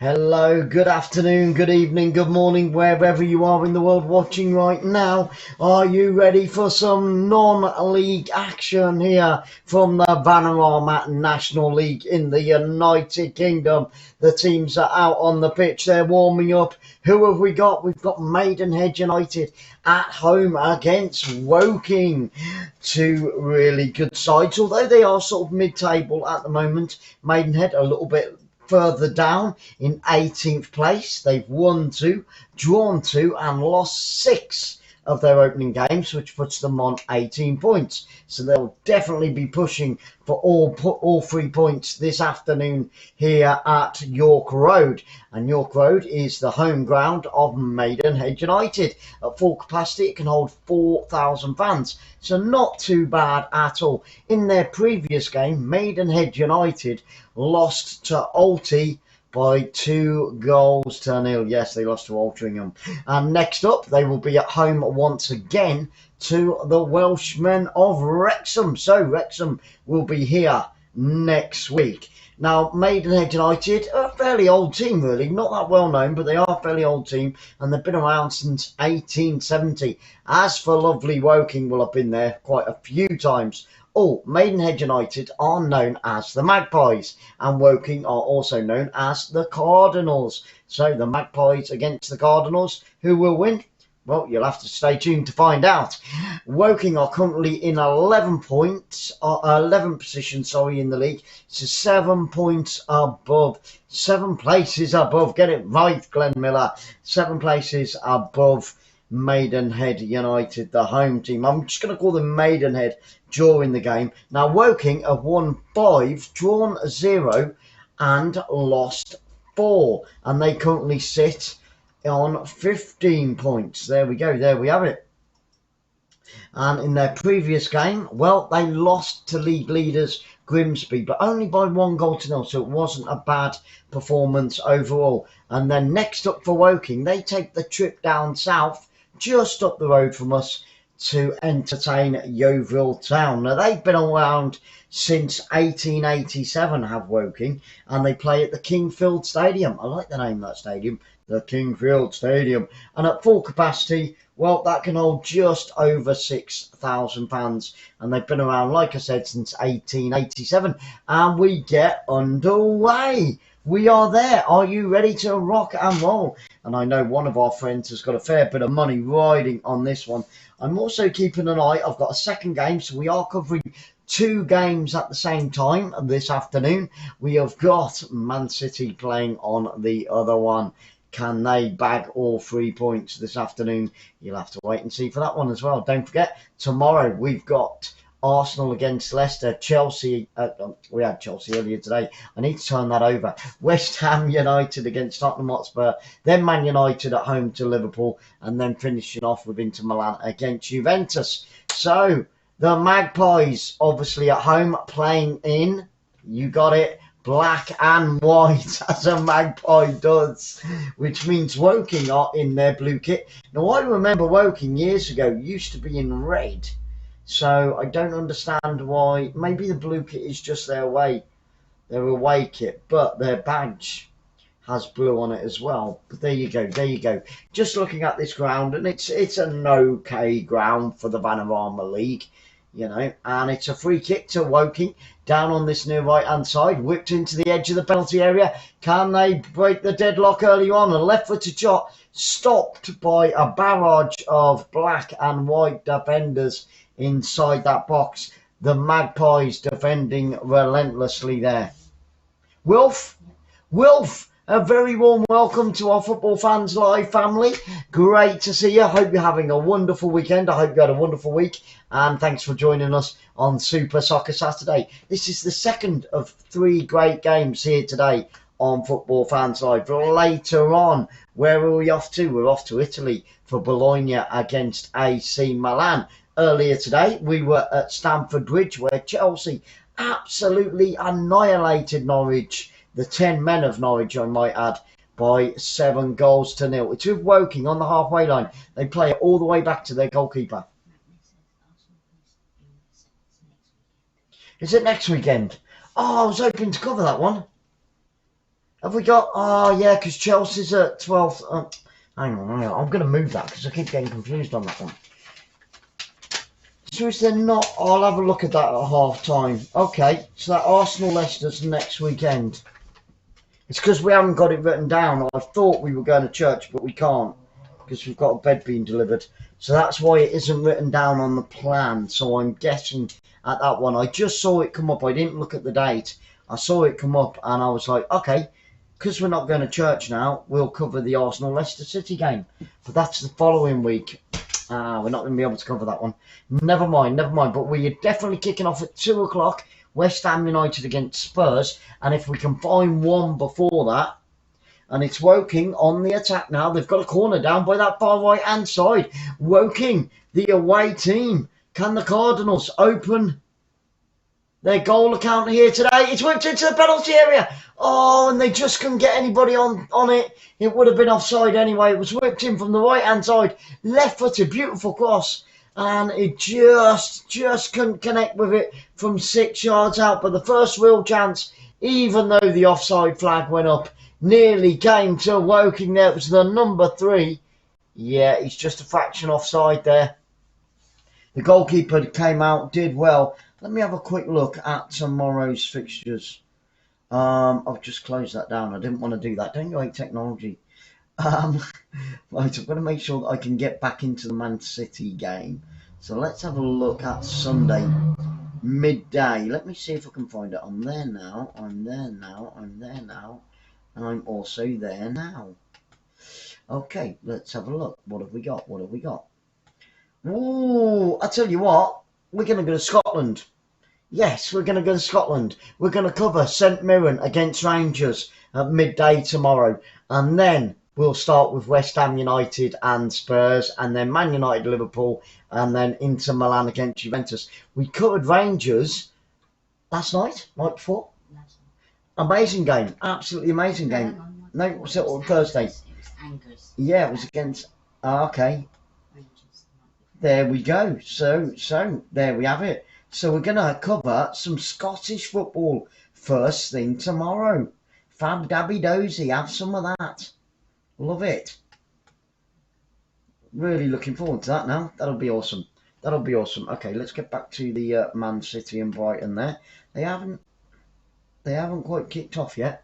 Hello, good afternoon, good evening, good morning, wherever you are in the world watching right now. Are you ready for some non-league action here from the Vanarama National League in the United Kingdom? The teams are out on the pitch, they're warming up. Who have we got? We've got Maidenhead United at home against Woking. Two really good sides, although they are sort of mid-table at the moment. Maidenhead a little bit further down in 18th place. They've won 2, drawn 2 and lost 6 of their opening games, which puts them on 18 points. So they'll definitely be pushing for all 3 points this afternoon here at York Road. And York Road is the home ground of Maidenhead United. At full capacity, it can hold 4,000 fans. So not too bad at all. In their previous game, Maidenhead United lost to Alty by 2-0. Yes, they lost to Altrincham. And next up, they will be at home once again to the Welshmen of Wrexham. So Wrexham will be here next week. Now, Maidenhead United are a fairly old team, really. Not that well known, but they are a fairly old team, and they've been around since 1870. As for lovely Woking, will have been there quite a few times. Oh, Maidenhead United are known as the Magpies, and Woking are also known as the Cardinals. So the Magpies against the Cardinals, who will win? Well, you'll have to stay tuned to find out. Woking are currently in 11th position, in the league. So 7 points above, 7 places above. Get it right, Glenn Miller. 7 places above Maidenhead United, the home team. I'm just going to call them Maidenhead during the game. Now, Woking have won 5, drawn 0, and lost 4, and they currently sit on 15 points. There we go. There we have it. And in their previous game, well, they lost to league leaders Grimsby, but only by 1-0, so it wasn't a bad performance overall. And then next up for Woking, they take the trip down south, just up the road from us, to entertain Yeovil Town. Now, they've been around since 1887, have Woking, and they play at the Kingfield Stadium. I like the name of that stadium, the Kingfield Stadium. And at full capacity, well, that can hold just over 6,000 fans. And they've been around, like I said, since 1887. And we get underway. We are there. Are you ready to rock and roll? And I know one of our friends has got a fair bit of money riding on this one. I'm also keeping an eye. I've got a second game, so we are covering 2 games at the same time this afternoon. We have got Man City playing on the other one. Can they bag all 3 points this afternoon? You'll have to wait and see for that one as well. Don't forget, tomorrow we've got Arsenal against Leicester, Chelsea. We had Chelsea earlier today. I need to turn that over. West Ham United against Tottenham Hotspur. Then Man United at home to Liverpool. And then finishing off with Inter Milan against Juventus. So, the Magpies obviously at home playing in, you got it, black and white, as a Magpie does, which means Woking are in their blue kit. Now, I remember Woking years ago used to be in red, so I don't understand why. Maybe the blue kit is just their away kit, but their badge has blue on it as well. But there you go. Just looking at this ground, and it's an okay ground for the Vanarama League, you know, and it's a free kick to Woking down on this near right hand side, whipped into the edge of the penalty area. Can they break the deadlock early on? A left-footed shot stopped by a barrage of black and white defenders inside that box. The Magpies defending relentlessly there. Wilf, a very warm welcome to our Football Fans Live family. Great to see you. Hope you're having a wonderful weekend. I hope you had a wonderful week. And thanks for joining us on Super Soccer Saturday. This is the second of 3 great games here today on Football Fans Live. Later on, where are we off to? We're off to Italy for Bologna against AC Milan. Earlier today, we were at Stamford Bridge, where Chelsea absolutely annihilated Norwich. The 10 men of Norwich, I might add, by 7-0. It's with Woking on the halfway line. They play it all the way back to their goalkeeper. Is it next weekend? Oh, I was hoping to cover that one. Have we got... Oh, yeah, because Chelsea's at 12th. Hang on. I'm going to move that because I keep getting confused on that one. So is there not... I'll have a look at that at half time. Okay, so that Arsenal-Leicester's next weekend. It's because we haven't got it written down. I thought we were going to church, but we can't because we've got a bed being delivered. So that's why it isn't written down on the plan. So I'm guessing at that one. I just saw it come up. I didn't look at the date. I saw it come up and I was like, okay, because we're not going to church now, we'll cover the Arsenal-Leicester City game. But that's the following week. We're not going to be able to cover that one. Never mind. But we are definitely kicking off at 2 o'clock. West Ham United against Spurs. And if we can find one before that, and it's Woking on the attack now. They've got a corner down by that far right-hand side. Woking, the away team. Can the Cardinals open their goal account here today? It's whipped into the penalty area. Oh, and they just couldn't get anybody on it. It would have been offside anyway. It was whipped in from the right-hand side. Left-footed, beautiful cross. And it just couldn't connect with it from 6 yards out. But the first real chance, even though the offside flag went up, nearly came to Woking there. It was the number 3. Yeah, he's just a fraction offside there. The goalkeeper came out, did well. Let me have a quick look at tomorrow's fixtures. I've just closed that down. I didn't want to do that. Don't you hate technology? Right, I'm going to make sure that I can get back into the Man City game. So let's have a look at Sunday midday. Let me see if I can find it. I'm there now. And I'm also there now. Okay, let's have a look. What have we got? Ooh, I tell you what. We're going to go to Scotland. Yes, we're going to go to Scotland. We're going to cover St Mirren against Rangers at midday tomorrow. And then we'll start with West Ham United and Spurs. And then Man United, Liverpool. And then Inter Milan against Juventus. We covered Rangers last night before. Amazing game. Absolutely amazing game. No, was it on Thursday? It was Angers. Yeah, it was against... okay. There we go. So there we have it. So we're going to cover some Scottish football first thing tomorrow. 𝓳𝓸𝓷𝓷𝓷𝓰, have some of that. Love it. Really looking forward to that now. That'll be awesome. Okay, let's get back to the Man City and Brighton there. They haven't quite kicked off yet.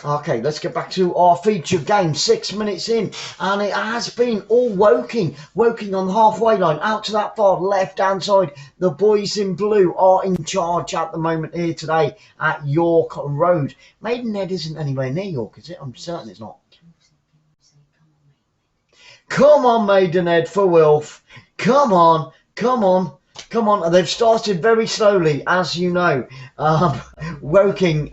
Okay, let's get back to our featured game. 6 minutes in, and it has been all Woking on the halfway line, out to that far left-hand side. The boys in blue are in charge at the moment here today at York Road. Maidenhead isn't anywhere near York, is it? I'm certain it's not. Come on, Maidenhead for Wilf. Come on. They've started very slowly, as you know. Woking,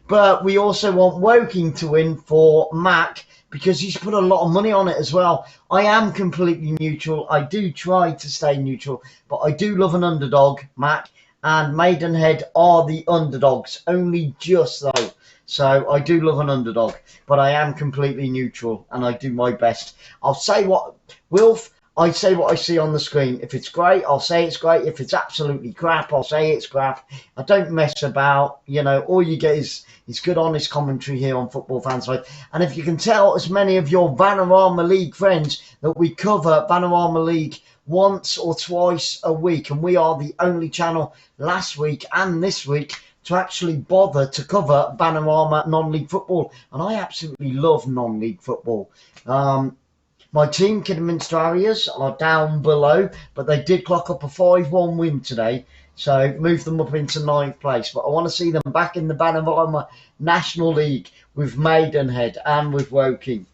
but we also want Woking to win for Mac because he's put a lot of money on it as well. I am completely neutral. I do try to stay neutral, but I do love an underdog, Mac. And Maidenhead are the underdogs, only just though. So I do love an underdog, but I am completely neutral and I do my best. I'll say what, Wilf, I say what I see on the screen. If it's great, I'll say it's great. If it's absolutely crap, I'll say it's crap. I don't mess about. You know, all you get is good, honest commentary here on Football Fans Live. And if you can tell as many of your Vanarama League friends that we cover Vanarama League once or twice a week, and we are the only channel last week and this week to actually bother to cover Vanarama non-league football. And I absolutely love non-league football. My team, Kidderminster Harriers, are down below, but they did clock up a 5-1 win today, so moved them up into 9th place. But I want to see them back in the Vanarama National League with Maidenhead and with Woking.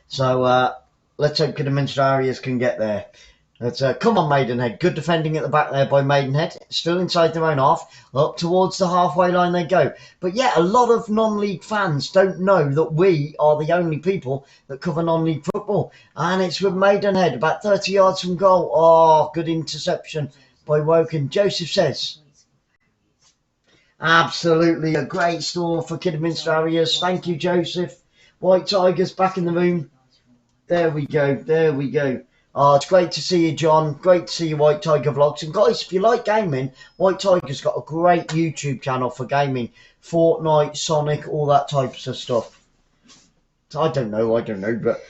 So let's hope Kidderminster Harriers can get there. Come on, Maidenhead. Good defending at the back there by Maidenhead. Still inside their own half. Up towards the halfway line they go. But yeah, a lot of non-league fans don't know that we are the only people that cover non-league football. And it's with Maidenhead, about 30 yards from goal. Oh, good interception by Woking. Joseph says, absolutely a great score for Kidderminster Harriers. Thank you, Joseph. White Tigers back in the room. There we go. There we go. Oh, it's great to see you, John. Great to see you, White Tiger Vlogs. And guys, if you like gaming, White Tiger's got a great YouTube channel for gaming. Fortnite, Sonic, all that types of stuff. I don't know, but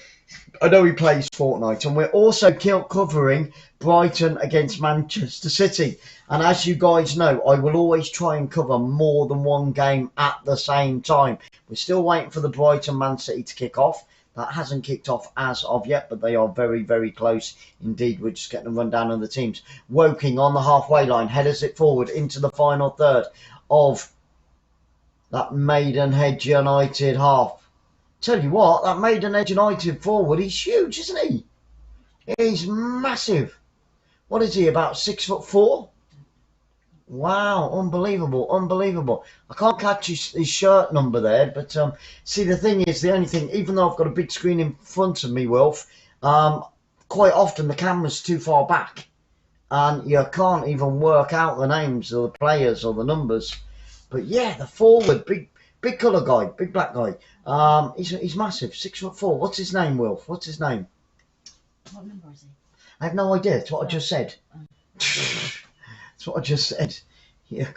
I know he plays Fortnite. And we're also covering Brighton against Manchester City. And as you guys know, I will always try and cover more than one game at the same time. We're still waiting for the Brighton Man City to kick off. That hasn't kicked off as of yet, but they are very, very close indeed. We're just getting a rundown of the teams. Woking on the halfway line, headers it forward into the final third of that Maidenhead United half. Tell you what, that Maidenhead United forward, he's huge, isn't he? He's massive. What is he, about 6'4"? Wow, unbelievable, unbelievable. I can't catch his shirt number there, but see, the thing is, the only thing, even though I've got a big screen in front of me, Wilf, quite often the camera's too far back, and you can't even work out the names of the players or the numbers. But yeah, the forward, big colour guy, big black guy. He's massive, 6'4". What's his name, Wilf? What's his name? What number is he? I have no idea. It's what I just said. That's what I just said. You're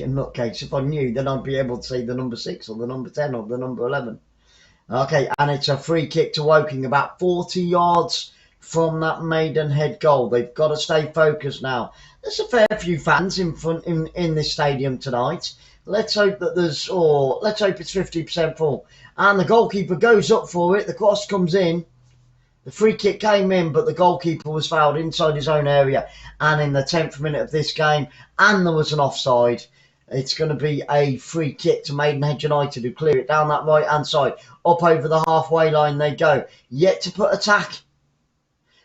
nutcase. If I knew, then I'd be able to say the number 6 or the number 10 or the number 11. Okay, and it's a free kick to Woking, about 40 yards from that Maidenhead goal. They've got to stay focused now. There's a fair few fans in this stadium tonight. Let's hope that let's hope it's 50% full. And the goalkeeper goes up for it. The cross comes in. The free kick came in, but the goalkeeper was fouled inside his own area. And in the 10th minute of this game, and there was an offside, it's going to be a free kick to Maidenhead United, who clear it down that right-hand side. Up over the halfway line they go. Yet to put attack.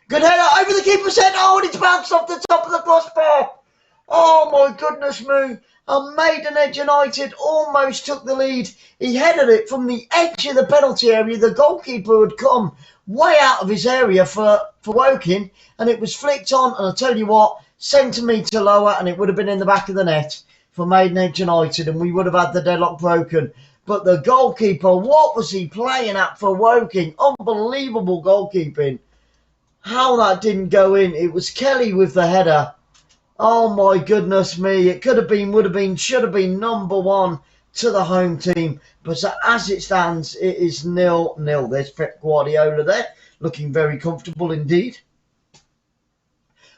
Good header over the keeper's head. Oh, and it's bounced off the top of the crossbar. Oh, my goodness me. And Maidenhead United almost took the lead. He headed it from the edge of the penalty area. The goalkeeper had come way out of his area for Woking, and it was flicked on, and I tell you what, centimetre lower, and it would have been in the back of the net for Maidenhead United, and we would have had the deadlock broken. But the goalkeeper, what was he playing at for Woking? Unbelievable goalkeeping. How that didn't go in. It was Kelly with the header. Oh my goodness me. It could have been, would have been, should have been number 1 to the home team. But as it stands, it is 0-0. There's Pep Guardiola there, looking very comfortable indeed.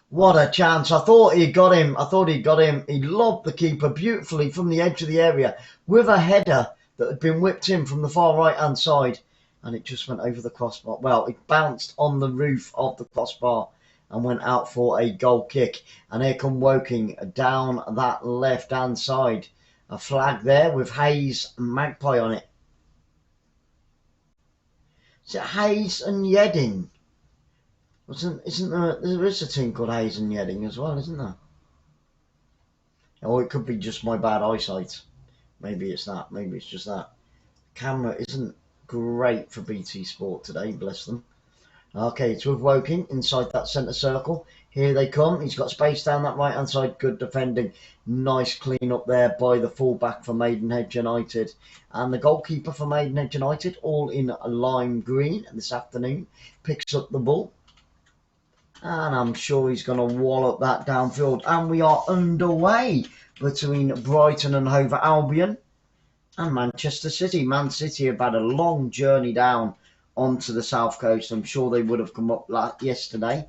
What a chance. I thought he got him. He lobbed the keeper beautifully from the edge of the area with a header that had been whipped in from the far right-hand side. And it just went over the crossbar. Well, it bounced on the roof of the crossbar and went out for a goal kick. And here come Woking down that left-hand side. A flag there with Hayes and Magpie on it. Is it Hayes and Yedding? Isn't there is a team called Hayes and Yedding as well, isn't there? Oh, it could be just my bad eyesight. Maybe it's that. Maybe it's just that. Camera isn't great for BT Sport today, bless them. Okay, it's with Woking inside that centre circle. Here they come. He's got space down that right-hand side. Good defending. Nice clean up there by the fullback for Maidenhead United. And the goalkeeper for Maidenhead United, all in lime green this afternoon, picks up the ball. And I'm sure he's going to wallop that downfield. And we are underway between Brighton and Hove Albion and Manchester City. Man City have had a long journey down onto the south coast. I'm sure they would have come up yesterday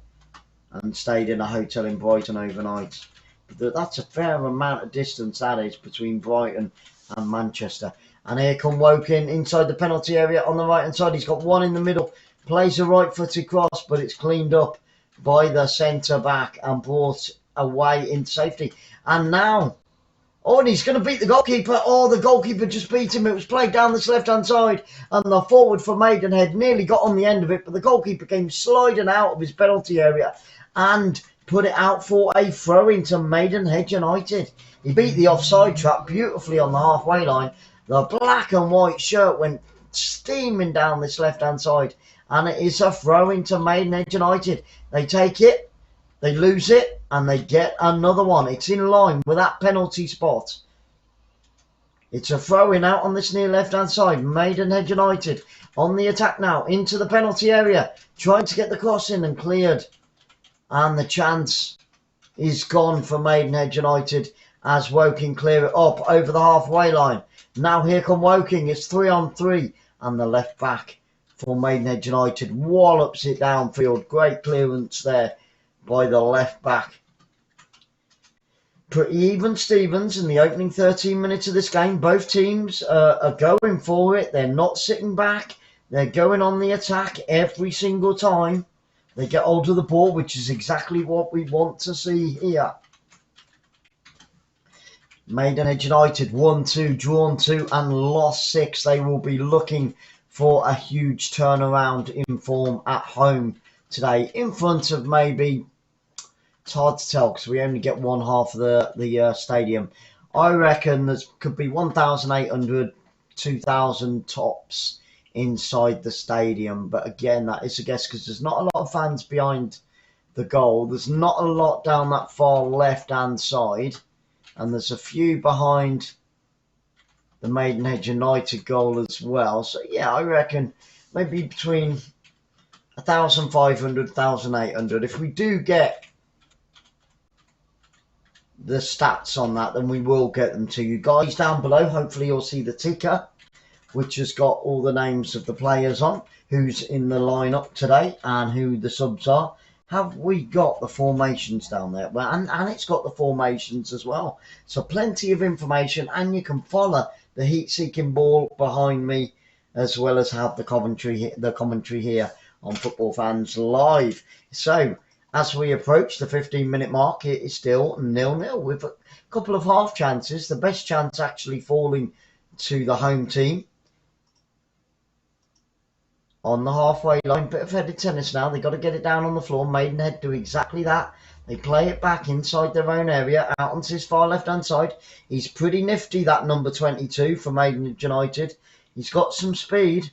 and stayed in a hotel in Brighton overnight. But that's a fair amount of distance, that is, between Brighton and Manchester. And here come Woking inside the penalty area on the right hand side. He's got one in the middle, plays a right footed cross, but it's cleaned up by the centre back and brought away in safety. And now, oh, and he's going to beat the goalkeeper. Oh, the goalkeeper just beat him. It was played down this left-hand side. And the forward for Maidenhead nearly got on the end of it. But the goalkeeper came sliding out of his penalty area and put it out for a throw into Maidenhead United. He beat the offside trap beautifully on the halfway line. The black and white shirt went steaming down this left-hand side. And it is a throw into Maidenhead United. They take it, they lose it, and they get another one. It's in line with that penalty spot. It's a throw-in out on this near left-hand side. Maidenhead United on the attack now into the penalty area. Trying to get the cross in and cleared. And the chance is gone for Maidenhead United as Woking clear it up over the halfway line. Now here come Woking. It's 3-on-3. And the left back for Maidenhead United wallops it downfield. Great clearance there by the left back. Pretty even Stevens in the opening 13 minutes of this game. Both teams are going for it. They're not sitting back. They're going on the attack every single time they get hold of the ball, which is exactly what we want to see here. Maidenhead United 1-2, drawn 2 and lost 6. They will be looking for a huge turnaround in form at home today in front of maybe... It's hard to tell because we only get one half of the stadium. I reckon there could be 1,800, 2,000 tops inside the stadium. But again, that is a guess because there's not a lot of fans behind the goal. There's not a lot down that far left-hand side. And there's a few behind the Maidenhead United goal as well. So, yeah, I reckon maybe between 1,500, 1,800. If we do get the stats on that, then we will get them to you guys down below. Hopefully you'll see the ticker, which has got all the names of the players on, who's in the lineup today and who the subs are. Have we got the formations down there? Well, and it's got the formations as well. So plenty of information, and you can follow the heat-seeking ball behind me, as well as have the commentary here on Football Fans Live. So as we approach the 15-minute mark, it is still 0-0 with a couple of half chances. The best chance actually falling to the home team on the halfway line. Bit of headed tennis now. They've got to get it down on the floor. Maidenhead do exactly that. They play it back inside their own area, out onto his far left-hand side. He's pretty nifty, that number 22 for Maidenhead United. He's got some speed.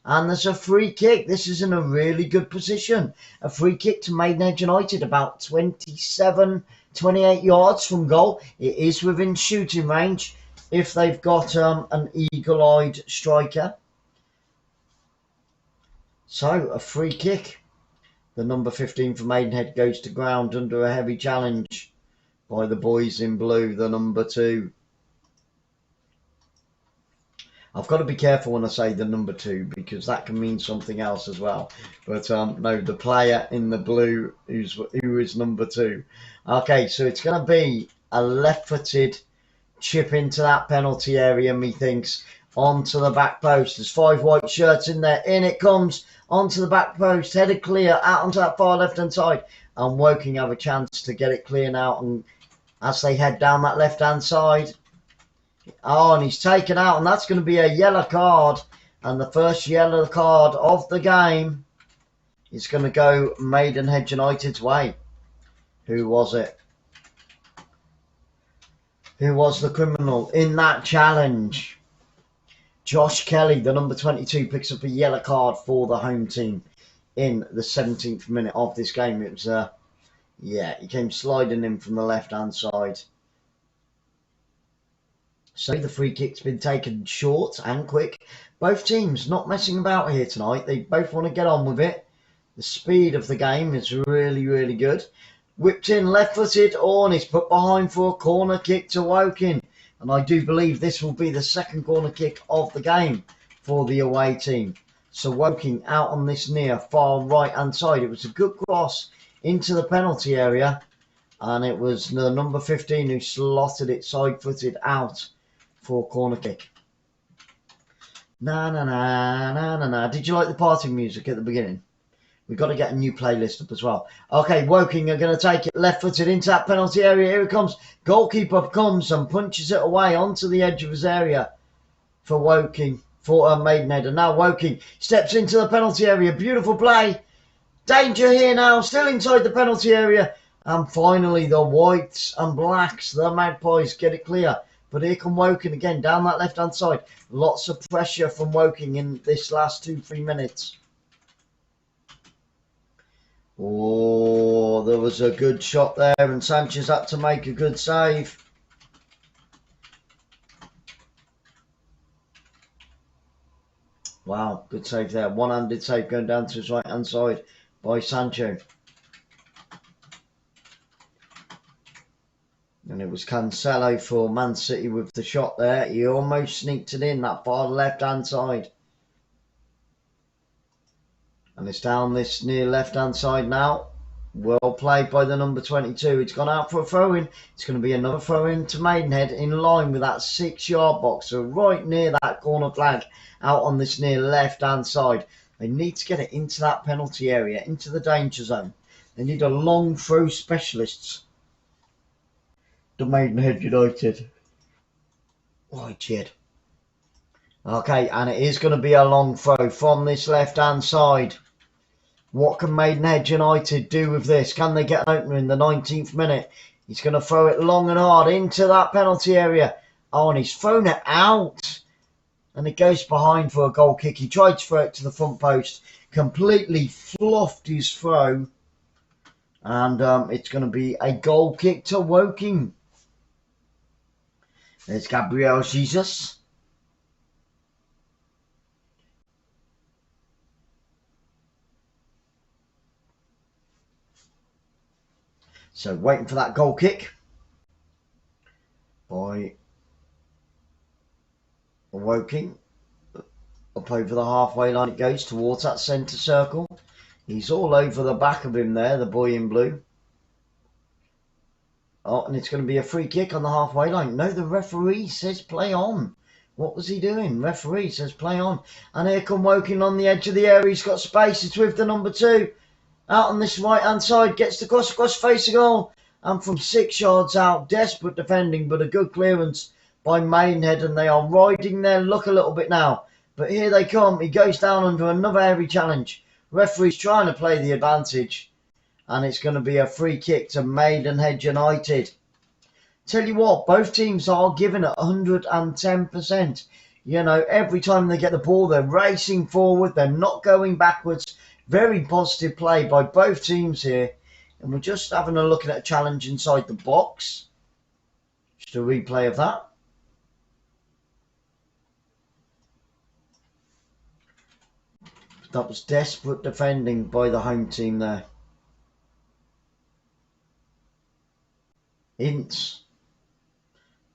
And there's a free kick. This is in a really good position. A free kick to Maidenhead United, about 27, 28 yards from goal. It is within shooting range if they've got an eagle-eyed striker. So, a free kick. The number 15 for Maidenhead goes to ground under a heavy challenge by the boys in blue, the number 2. I've got to be careful when I say the number 2 because that can mean something else as well. But no, the player in the blue who is number 2. Okay, so it's going to be a left-footed chip into that penalty area, methinks, onto the back post. There's 5 white shirts in there. In it comes onto the back post, headed clear out onto that far left-hand side. And Woking have a chance to get it clear now. And as they head down that left-hand side, oh, and he's taken out, and that's going to be a yellow card. And the first yellow card of the game is going to go Maidenhead United's way. Who was it? Who was the criminal in that challenge? Josh Kelly, the number 22, picks up a yellow card for the home team in the 17th minute of this game. It was, yeah, he came sliding in from the left-hand side. So the free kick's been taken short and quick. Both teams not messing about here tonight. They both want to get on with it. The speed of the game is really, really good. Whipped in left-footed. Oh, and he's put behind for a corner kick to Woking. And I do believe this will be the second corner kick of the game for the away team. So Woking out on this near far right-hand side. It was a good cross into the penalty area. And it was the number 15 who slotted it side-footed out for a corner kick. Na na na na na na. Did you like the party music at the beginning? We've got to get a new playlist up as well. Okay, Woking are going to take it left-footed into that penalty area. Here it comes. Goalkeeper comes and punches it away onto the edge of his area for Woking, for Maidenhead. And now Woking steps into the penalty area. Beautiful play. Danger here now, still inside the penalty area. And finally, the whites and blacks, the Magpies, get it clear. But here come Woking again, down that left-hand side. Lots of pressure from Woking in this last 2-3 minutes. Oh, there was a good shot there, and Sanchez had to make a good save. Wow, good save there. One-handed save going down to his right-hand side by Sancho. And it was Cancelo for Man City with the shot there. He almost sneaked it in that far left-hand side. And it's down this near left-hand side now. Well played by the number 22. It's gone out for a throw-in. It's going to be another throw-in to Maidenhead in line with that 6-yard box. So right near that corner flag out on this near left-hand side. They need to get it into that penalty area, into the danger zone. They need a long throw specialists. The Maidenhead United. Right, Jed. Okay, and it is going to be a long throw from this left-hand side. What can Maidenhead United do with this? Can they get an opener in the 19th minute? He's going to throw it long and hard into that penalty area. Oh, and he's thrown it out. And it goes behind for a goal kick. He tried to throw it to the front post. Completely fluffed his throw. And it's going to be a goal kick to Woking. There's Gabriel Jesus. So waiting for that goal kick by Woking. Up over the halfway line it goes towards that centre circle. He's all over the back of him there, the boy in blue. Oh, and it's going to be a free kick on the halfway line. No, the referee says play on. What was he doing? Referee says play on. And here come Woking on the edge of the area. He's got space. It's with the number 2. Out on this right-hand side, gets the cross across face of goal. And from 6 yards out, desperate defending, but a good clearance by Maidenhead. And they are riding their luck a little bit now. But here they come. He goes down under another heavy challenge. Referee's trying to play the advantage. And it's going to be a free kick to Maidenhead United. Tell you what, both teams are giving it 110%. You know, every time they get the ball, they're racing forward. They're not going backwards. Very positive play by both teams here. And we're just having a look at a challenge inside the box. Just a replay of that. That was desperate defending by the home team there. Ince.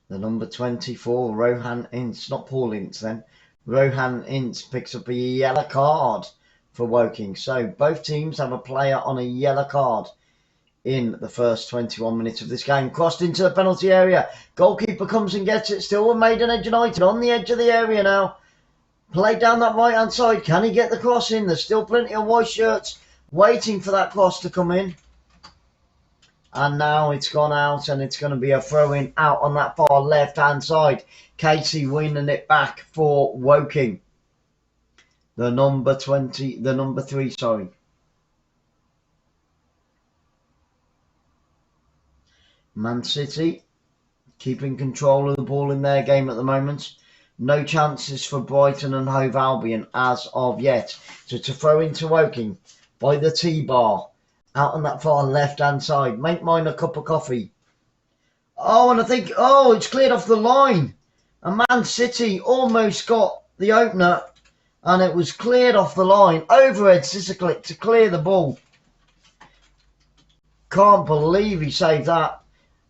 The number 24, Rohan Ince. Not Paul Ince then. Rohan Ince picks up a yellow card for Woking. So both teams have a player on a yellow card in the first 21 minutes of this game. Crossed into the penalty area. Goalkeeper comes and gets it. Still with Maidenhead United on the edge of the area now. Played down that right hand side. Can he get the cross in? There's still plenty of white shirts waiting for that cross to come in. And now it's gone out and it's going to be a throw-in out on that far left-hand side. Casey winning it back for Woking. The number 3, sorry. Man City keeping control of the ball in their game at the moment. No chances for Brighton and Hove Albion as of yet. So to throw into Woking by the T-bar. Out on that far left-hand side. Make mine a cup of coffee. Oh, and I think, it's cleared off the line. And Man City almost got the opener. And it was cleared off the line. Overhead scissor click to clear the ball. Can't believe he saved that.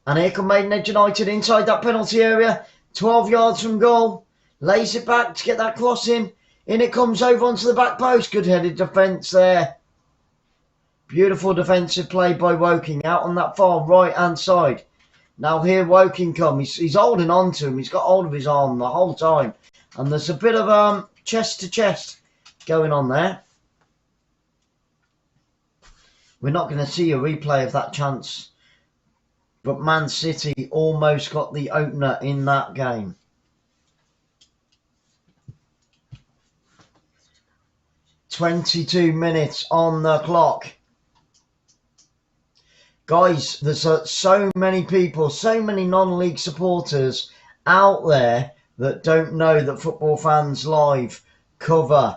And here come Maidenhead United inside that penalty area. 12 yards from goal. Lays it back to get that cross in. In it comes over onto the back post. Good headed defence there. Beautiful defensive play by Woking out on that far right-hand side. Now here Woking come. He's holding on to him. He's got hold of his arm the whole time. And there's a bit of chest-to-chest going on there. We're not going to see a replay of that chance. But Man City almost got the opener in that game. "22 minutes on the clock. Guys, there's so many people, so many non-league supporters out there that don't know that Football Fans Live cover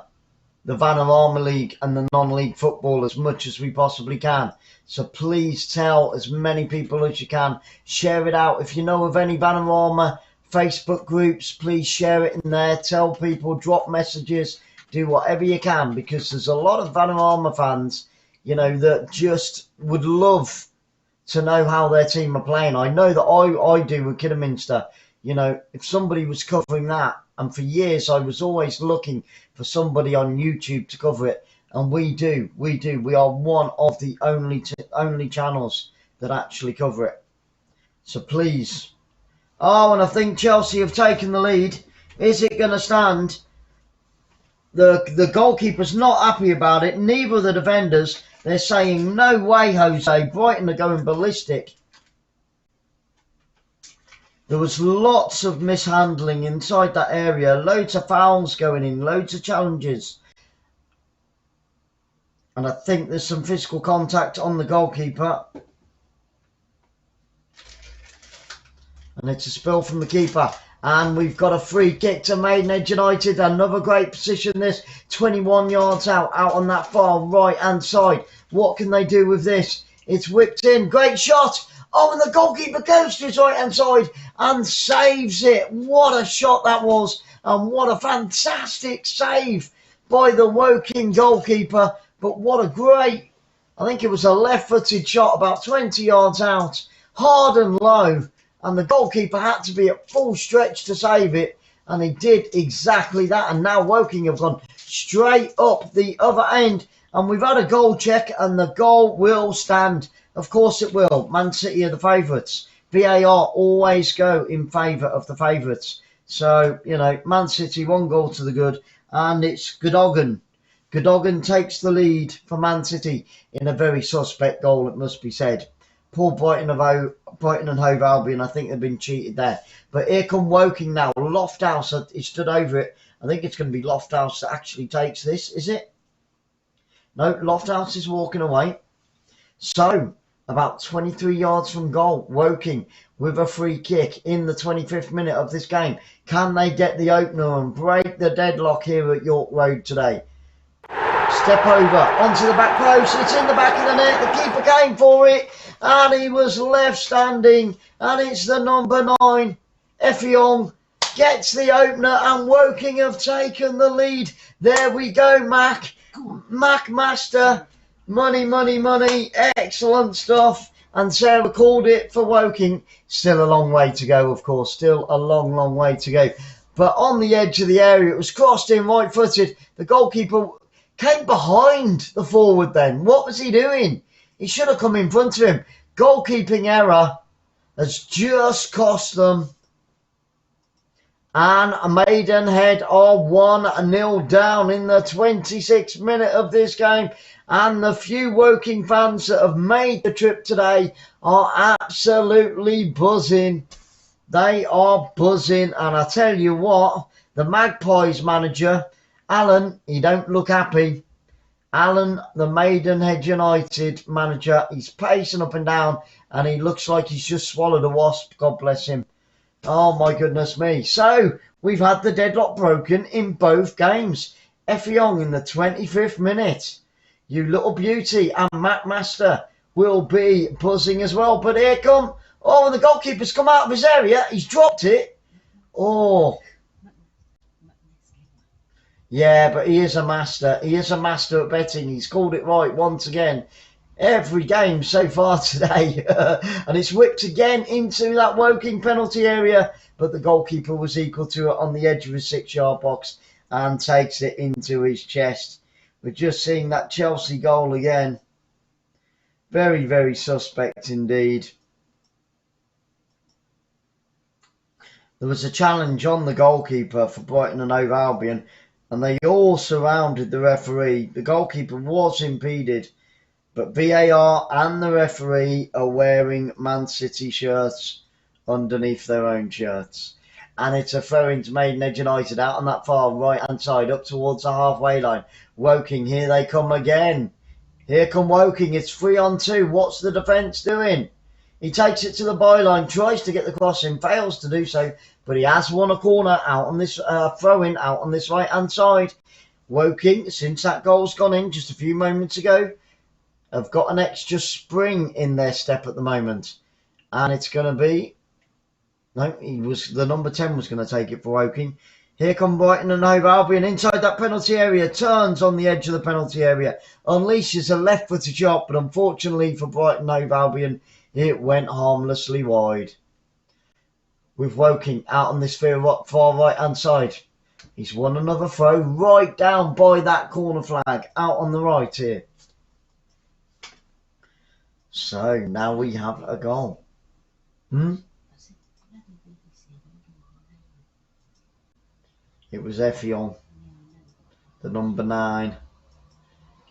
the Vanarama League and the non-league football as much as we possibly can. So please tell as many people as you can. Share it out. If you know of any Vanarama Facebook groups, please share it in there. Tell people, drop messages. do whatever you can, because there's a lot of Vanarama fans, you know, that just would love to know how their team are playing. I know that I do with Kidderminster. You know, if somebody was covering that, and for years I was always looking for somebody on YouTube to cover it, and we do. We are one of the only channels that actually cover it. So please. Oh, and I think Chelsea have taken the lead. Is it going to stand? The goalkeeper's not happy about it. Neither of the defenders. They're saying, no way, Jose. Brighton are going ballistic. There was lots of mishandling inside that area. Loads of fouls going in. Loads of challenges. And I think there's some physical contact on the goalkeeper. And it's a spill from the keeper. And we've got a free kick to Maidenhead United. Another great position this. 21 yards out on that far right hand side. What can they do with this? It's whipped in. Great shot. Oh, and the goalkeeper goes to his right hand side and saves it. What a shot that was. And what a fantastic save by the Woking goalkeeper. But what a great, I think it was a left-footed shot about 20 yards out. Hard and low. And the goalkeeper had to be at full stretch to save it. And he did exactly that. And now Woking have gone straight up the other end. And we've had a goal check. And the goal will stand. Of course it will. Man City are the favourites. VAR always go in favour of the favourites. So, you know, Man City 1 goal to the good. And it's 𝓳𝓸𝓲𝓷𝓲𝓷𝓰. 𝓳𝓸𝓲𝓷𝓲𝓷𝓲𝓷 takes the lead for Man City in a very suspect goal, it must be said. Poor Brighton and Hove Albion, I think they've been cheated there. But here come Woking now. Lofthouse, he stood over it. I think it's going to be Lofthouse that actually takes this, is it? No, Lofthouse is walking away. So, about 23 yards from goal, Woking with a free kick in the 25th minute of this game. Can they get the opener and break the deadlock here at York Road today? Step over onto the back post. It's in the back of the net. The keeper came for it and he was left standing. And it's the number 9, 𝓣𝓱𝓪𝓷𝓲𝓷𝓰, gets the opener and Woking have taken the lead. There we go, Mac. Mac Master. Money, money, money. Excellent stuff. And Sarah called it for Woking. Still a long way to go, of course. Still a long, long way to go. But on the edge of the area, it was crossed in right-footed. The goalkeeper came behind the forward then. What was he doing? He should have come in front of him. Goalkeeping error has just cost them. And Maidenhead are 1-0 down in the 26th minute of this game. And the few Woking fans that have made the trip today are absolutely buzzing. They are buzzing. And I tell you what, the Magpies manager, Alan, he don't look happy. Alan, the Maidenhead United manager, he's pacing up and down and he looks like he's just swallowed a wasp. God bless him. Oh my goodness me. So, we've had the deadlock broken in both games. 𝓣𝓱𝓪𝓷𝓲𝓷𝓰 in the 25th minute. You little beauty. And Matt Master will be buzzing as well. But here come. Oh, and the goalkeeper's come out of his area. He's dropped it. Oh. Yeah, but he is a master. He is a master at betting. He's called it right once again. Every game so far today. And it's whipped again into that Woking penalty area. But the goalkeeper was equal to it on the edge of his 6-yard box and takes it into his chest. We're just seeing that Chelsea goal again. Very, very suspect indeed. There was a challenge on the goalkeeper for Brighton and Hove Albion. And they all surrounded the referee. The goalkeeper was impeded. But VAR and the referee are wearing Man City shirts underneath their own shirts. And it's a throw into Maidenhead United out on that far right-hand side up towards the halfway line. Woking, here they come again. Here come Woking. It's 3-on-2. What's the defence doing? He takes it to the byline, tries to get the crossing, fails to do so. But he has won a corner out on this throw-in out on this right-hand side. Woking, since that goal's gone in just a few moments ago, have got an extra spring in their step at the moment. And it's going to be... No, the number 10 was going to take it for Woking. Here come Brighton and Hove Albion inside that penalty area. Turns on the edge of the penalty area. Unleashes a left-footed shot, but unfortunately for Brighton and Hove Albion, it went harmlessly wide. With Woking out on this far right-hand side. He's won another throw right down by that corner flag. Out on the right here. So now we have a goal. It was 𝓣𝓱𝓪𝓷𝓲𝓷𝓲𝓷𝓰, the number 9.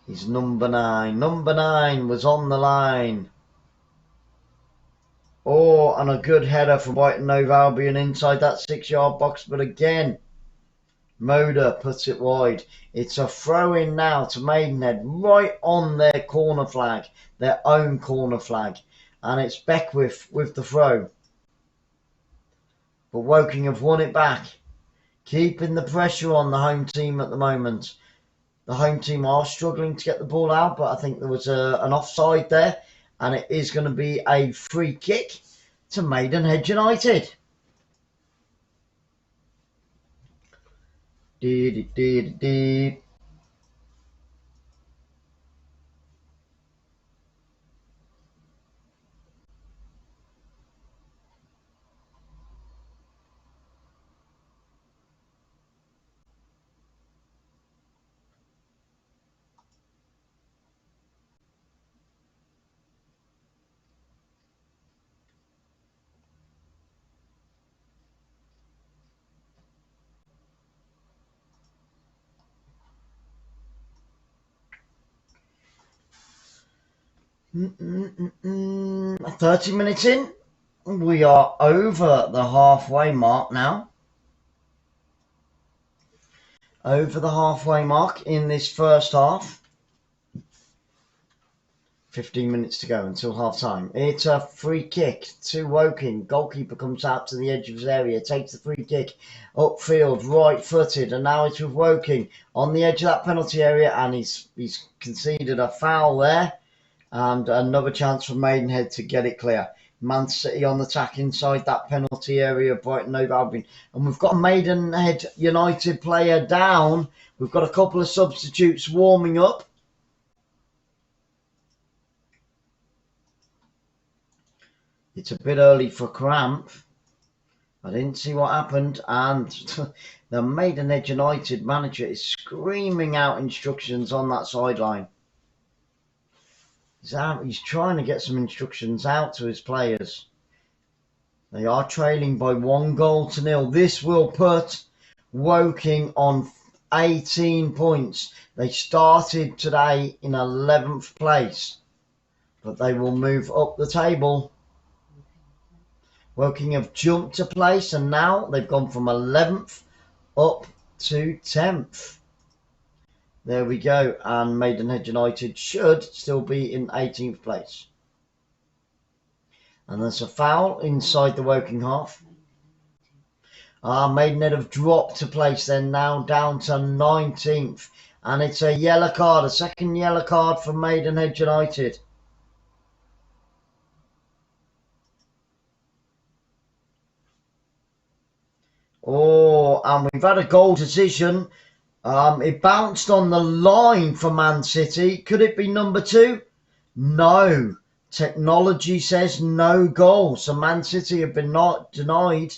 He's number 9. Number 9 was on the line. Oh, and a good header from Brighton and Hove Albion inside that 6-yard box. But again, Moda puts it wide. It's a throw-in now to Maidenhead right on their corner flag, their own corner flag. And it's Beckwith with the throw. But Woking have won it back. Keeping the pressure on the home team at the moment. The home team are struggling to get the ball out, but I think there was an offside there. And it is going to be a free kick to Maidenhead United. Dee. 30 minutes in. We are over the halfway mark now. Over the halfway mark in this first half. 15 minutes to go until half time. It's a free kick to Woking. Goalkeeper comes out to the edge of his area, takes the free kick upfield, right footed, and now it's with Woking on the edge of that penalty area, and he's conceded a foul there. And another chance for Maidenhead to get it clear. Man City on the attack inside that penalty area of Brighton Hove Albion. And we've got a Maidenhead United player down. We've got a couple of substitutes warming up. It's a bit early for cramp. I didn't see what happened. And the Maidenhead United manager is screaming out instructions on that sideline. He's trying to get some instructions out to his players. They are trailing by 1-0. This will put Woking on 18 points. They started today in 11th place, but they will move up the table. Woking have jumped a place, and now they've gone from 11th up to 10th. There we go, and Maidenhead United should still be in 18th place. And there's a foul inside the Woking half. Maidenhead have dropped a place. They're now down to 19th. And it's a yellow card, a second yellow card for Maidenhead United. Oh, and we've had a goal decision. It bounced on the line for Man City. Could it be number 2? No. Technology says no goal. So Man City have been denied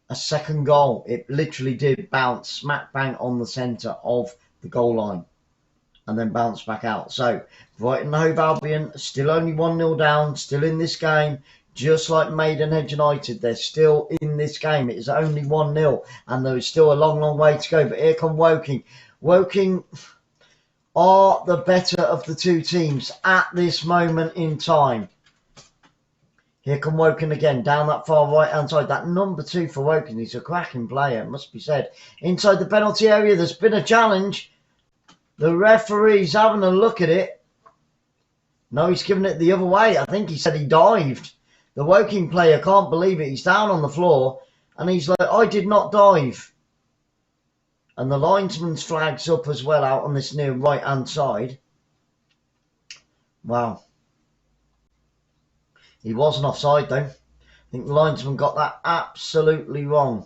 a second goal. It literally did bounce smack bang on the centre of the goal line and then bounce back out. So Brighton and Hove Albion still only 1-0 down, still in this game. Just like Maidenhead United, they're still in this game. It is only 1-0 and there is still a long, long way to go. But here come Woking. Woking are the better of the two teams at this moment in time. Here come Woking again, down that far right-hand side. That number 2 for Woking, he's a cracking player, it must be said. Inside the penalty area, there's been a challenge. The referee's having a look at it. No, he's giving it the other way. I think he said he dived. The Woking player can't believe it. He's down on the floor and he's like, I did not dive. And the linesman's flag's up as well out on this near right-hand side. Wow. He wasn't offside though. I think the linesman got that absolutely wrong.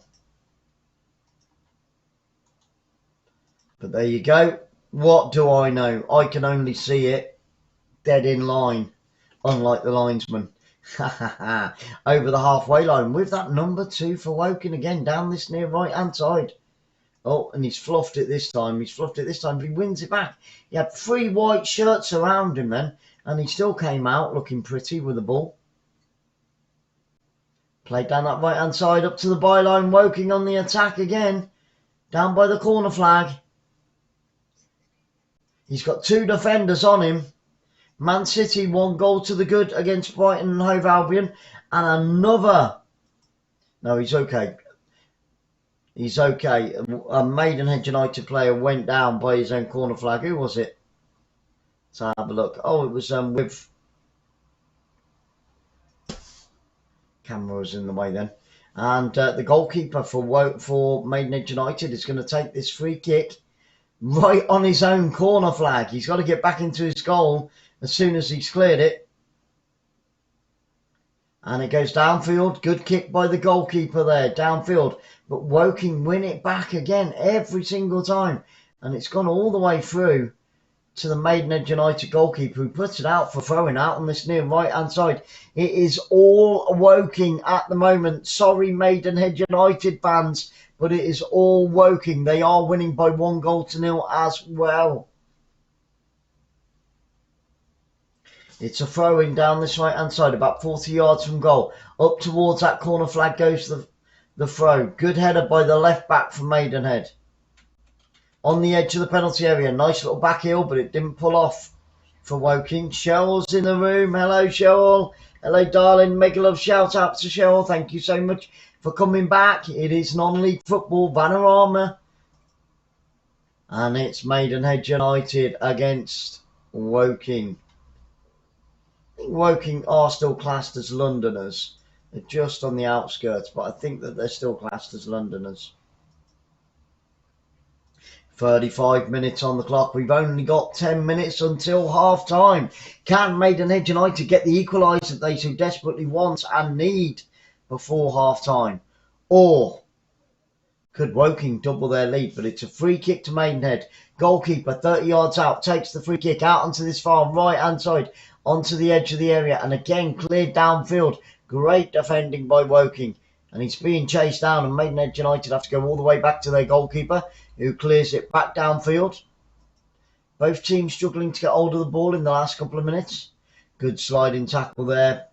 But there you go. What do I know? I can only see it dead in line, unlike the linesman. Over the halfway line with that number 2 for Woking again down this near right hand side. Oh, and he's fluffed it this time. But he wins it back. He had 3 white shirts around him then, and he still came out looking pretty with the ball. Played down that right hand side up to the byline. Woking on the attack again, down by the corner flag. He's got 2 defenders on him. Man City 1 goal to the good against Brighton and Hove Albion, and another. No, he's okay. He's okay. A Maidenhead United player went down by his own corner flag. Who was it? Let's have a look. Oh, it was with. Camera was in the way then. And the goalkeeper for Maidenhead United is going to take this free kick right on his own corner flag. He's got to get back into his goal as soon as he's cleared it. And it goes downfield. Good kick by the goalkeeper there, downfield. But Woking win it back again every single time. And it's gone all the way through to the Maidenhead United goalkeeper, who puts it out for throwing out on this near right-hand side. It is all Woking at the moment. Sorry, Maidenhead United fans, but it is all Woking. They are winning by 1-0 as well. It's a throw-in down this right-hand side, about 40 yards from goal. Up towards that corner flag goes the throw. Good header by the left-back from Maidenhead. On the edge of the penalty area. Nice little back heel, but it didn't pull off for Woking. Cheryl's in the room. Hello, Cheryl. Hello, darling. Make a love shout out to Cheryl. Thank you so much for coming back. It is non-league football, Vanarama. And it's Maidenhead United against Woking. I think Woking are still classed as Londoners. They're just on the outskirts, but I think that they're still classed as Londoners. 35 minutes on the clock. We've only got 10 minutes until half time. Can Maidenhead United get the equaliser they so desperately want and need before half time? Or could Woking double their lead? But it's a free kick to Maidenhead. Goalkeeper 30 yards out takes the free kick out onto this far right hand side, onto the edge of the area, and again cleared downfield. Great defending by Woking. And he's being chased down, and Maidenhead United have to go all the way back to their goalkeeper, who clears it back downfield. Both teams struggling to get hold of the ball in the last couple of minutes. Good sliding tackle there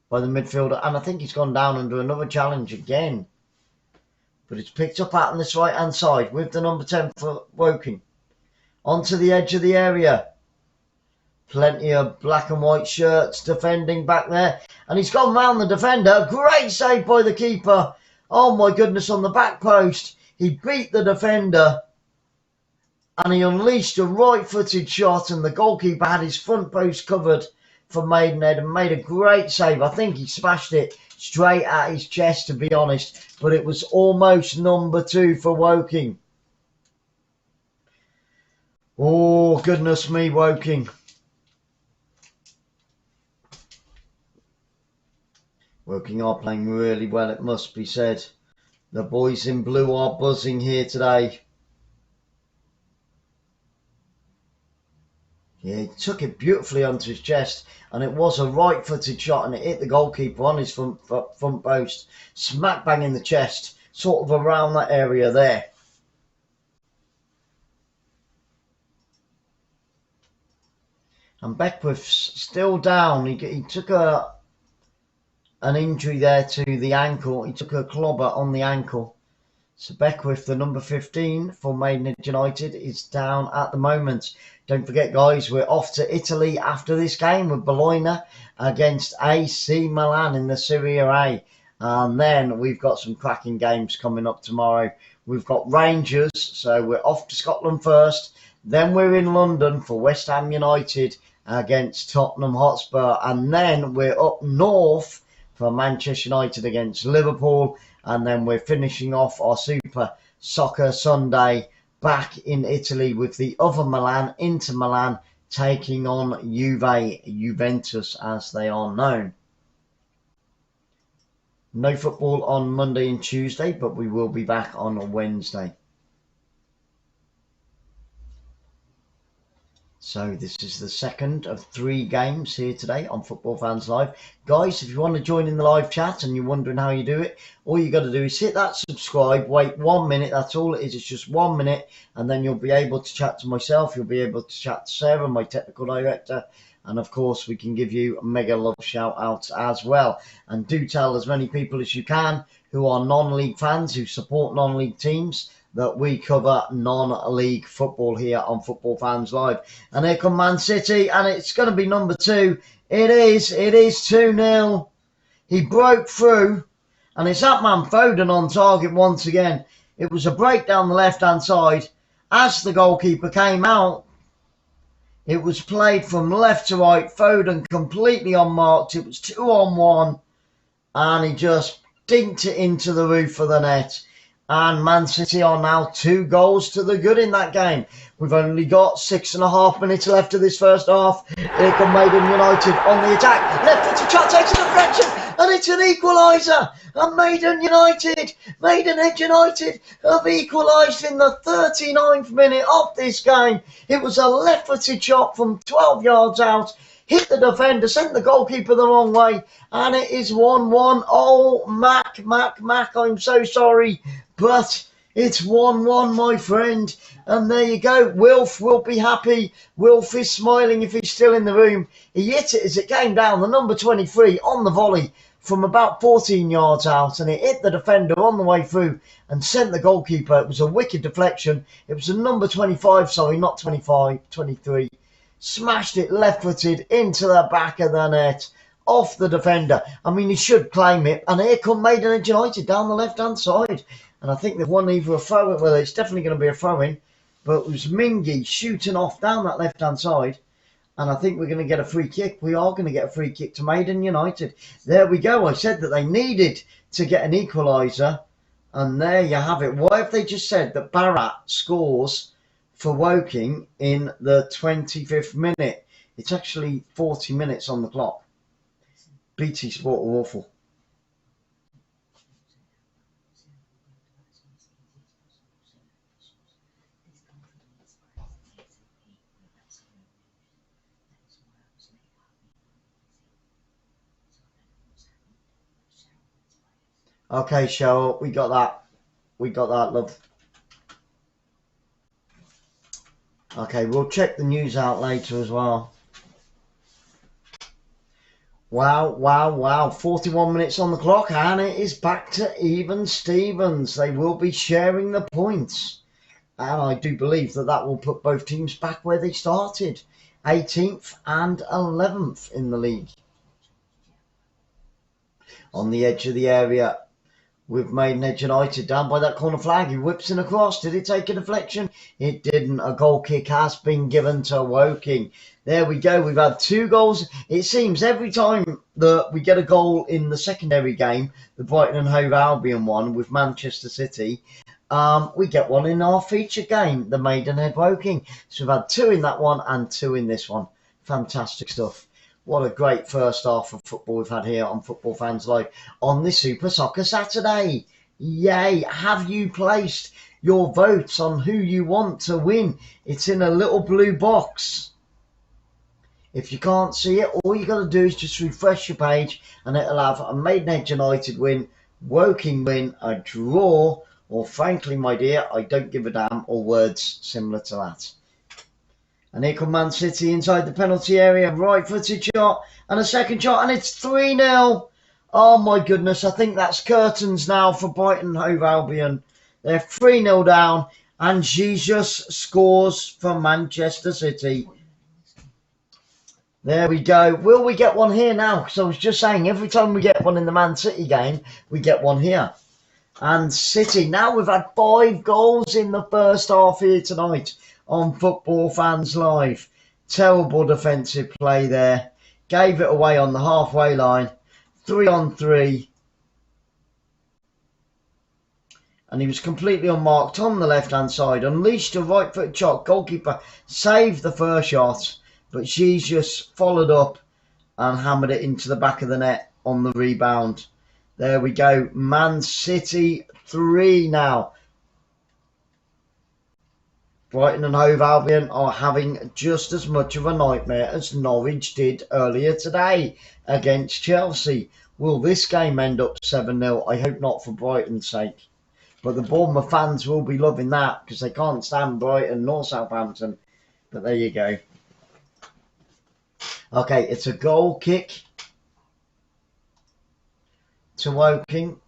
by the midfielder, and I think he's gone down under another challenge again. But it's picked up out on this right hand side with the number 10 for Woking. Onto the edge of the area. Plenty of black and white shirts defending back there. And he's gone round the defender. Great save by the keeper. Oh my goodness, on the back post. He beat the defender. And he unleashed a right-footed shot. And the goalkeeper had his front post covered for Maidenhead and made a great save. I think he smashed it straight at his chest, to be honest. But it was almost number 2 for Woking. Oh, goodness me, Woking. Woking are playing really well, it must be said. The boys in blue are buzzing here today. Yeah, he took it beautifully onto his chest, and it was a right-footed shot, and it hit the goalkeeper on his front post. Smack bang in the chest, sort of around that area there. And Beckwith's still down. He took an injury there to the ankle. He took a clobber on the ankle. So Beckwith, the number 15 for Maidenhead United, is down at the moment. Don't forget, guys, we're off to Italy after this game with Bologna against AC Milan in the Serie A. And then we've got some cracking games coming up tomorrow. We've got Rangers, so we're off to Scotland first. Then we're in London for West Ham United against Tottenham Hotspur. And then we're up north for Manchester United against Liverpool, and then we're finishing off our Super Soccer Sunday back in Italy with the other Milan, Inter Milan, taking on Juventus as they are known. No football on Monday and Tuesday, but we will be back on Wednesday. So this is the second of 3 games here today on Football Fans Live. Guys, if you want to join in the live chat and you're wondering how you do it, all you got to do is hit that subscribe, wait 1 minute, that's all it is, it's just 1 minute, and then you'll be able to chat to myself, you'll be able to chat to Sarah, my technical director, and of course we can give you a mega love shout out as well. And do tell as many people as you can who are non-league fans, who support non-league teams, that we cover non-league football here on Football Fans Live. And here come Man City, and it's going to be number 2. It is 2-0. He broke through, and it's that man Foden on target once again. It was a break down the left-hand side. As the goalkeeper came out, it was played from left to right. Foden completely unmarked. It was 2-on-1, and he just dinked it into the roof of the net. And Man City are now 2 goals to the good in that game. We've only got 6.5 minutes left of this first half. Here come Maiden United on the attack. Left-footed shot takes a deflection, and it's an equaliser. And Maidenhead United have equalised in the 39th minute of this game. It was a left-footed shot from 12 yards out. Hit the defender, sent the goalkeeper the wrong way, and it is 1-1. Oh, Mac, I'm so sorry, but it's 1-1, my friend. And there you go. Wilf will be happy. Wilf is smiling if he's still in the room. He hit it as it came down, the number 23 on the volley from about 14 yards out, and it hit the defender on the way through and sent the goalkeeper. It was a wicked deflection. It was a number 25, sorry, not 25, 23. Smashed it left-footed into the back of the net, off the defender. I mean, he should claim it. And here come Maidenhead United down the left-hand side. And I think they've won either a throw-in, well, it's definitely going to be a throw-in. But it was Mingy shooting off down that left-hand side. And I think we're going to get a free kick. We are going to get a free kick to Maiden United. There we go. I said that they needed to get an equaliser. And there you have it. Why have they just said that Barat scores for Woking in the 25th minute? It's actually 40 minutes on the clock. BT Sport are awful. Okay, Cheryl, we got that. We got that, love. Okay, we'll check the news out later as well. Wow. 41 minutes on the clock, and it is back to even Stevens. They will be sharing the points. And I do believe that that will put both teams back where they started. 18th and 11th in the league. On the edge of the area, with Maidenhead United down by that corner flag. He whips it across. Did it take a deflection? It didn't. A goal kick has been given to Woking. There we go. We've had 2 goals. It seems every time that we get a goal in the secondary game, the Brighton and Hove Albion one with Manchester City, we get one in our feature game, the Maidenhead Woking. So we've had 2 in that one and 2 in this one. Fantastic stuff. What a great first half of football we've had here on Football Fans Live on this Super Soccer Saturday. Yay! Have you placed your votes on who you want to win? It's in a little blue box. If you can't see it, all you got to do is just refresh your page and it'll have a Maidenhead United win, Woking win, a draw, or frankly, my dear, I don't give a damn, or words similar to that. And here come Man City inside the penalty area. Right-footed shot and a second shot. And it's 3-0. Oh, my goodness. I think that's curtains now for Brighton Hove Albion. They're 3-0 down. And Jesus scores for Manchester City. There we go. Will we get one here now? Because I was just saying, every time we get one in the Man City game, we get one here. And City. Now we've had 5 goals in the first half here tonight on Football Fans Live. Terrible defensive play there. Gave it away on the halfway line. 3-on-3. And he was completely unmarked on the left-hand side. Unleashed a right-foot shot. Goalkeeper saved the first shot. But Jesus followed up and hammered it into the back of the net on the rebound. There we go. Man City 3 now. Brighton and Hove Albion are having just as much of a nightmare as Norwich did earlier today against Chelsea. Will this game end up 7-0? I hope not, for Brighton's sake. But the Bournemouth fans will be loving that because they can't stand Brighton nor Southampton. But there you go. Okay, it's a goal kick to Woking.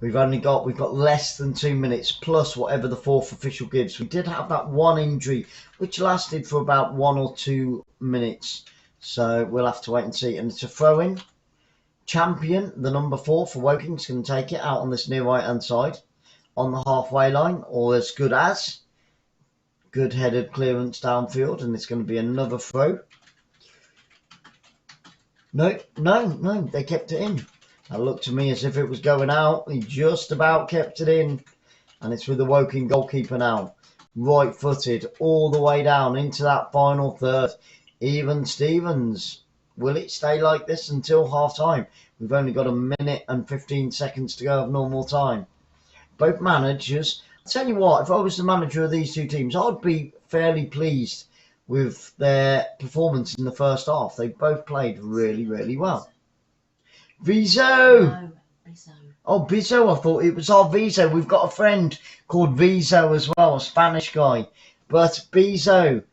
We've got less than 2 minutes plus whatever the fourth official gives. We did have that one injury which lasted for about 1 or 2 minutes, so we'll have to wait and see. And it's a throw-in. Champion, the number 4 for Woking, is going to take it out on this near right hand side on the halfway line, or as good as. Good headed clearance downfield, and it's going to be another throw. No, they kept it in. That looked to me as if it was going out. He just about kept it in. And it's with the Woking goalkeeper now. Right footed all the way down into that final third. Even Stevens. Will it stay like this until half time? We've only got 1 minute and 15 seconds to go of normal time. Both managers. I'll tell you what, if I was the manager of these two teams, I'd be fairly pleased with their performance in the first half. They both played really, really well. 𝓣𝓱𝓪𝓷𝓲𝓷𝓰. No, Bizzo. Oh, Bizzo, I thought it was our 𝓣𝓱𝓪. We've got a friend called 𝓣𝓱𝓪 as well, a Spanish guy. But 𝓣𝓱𝓪,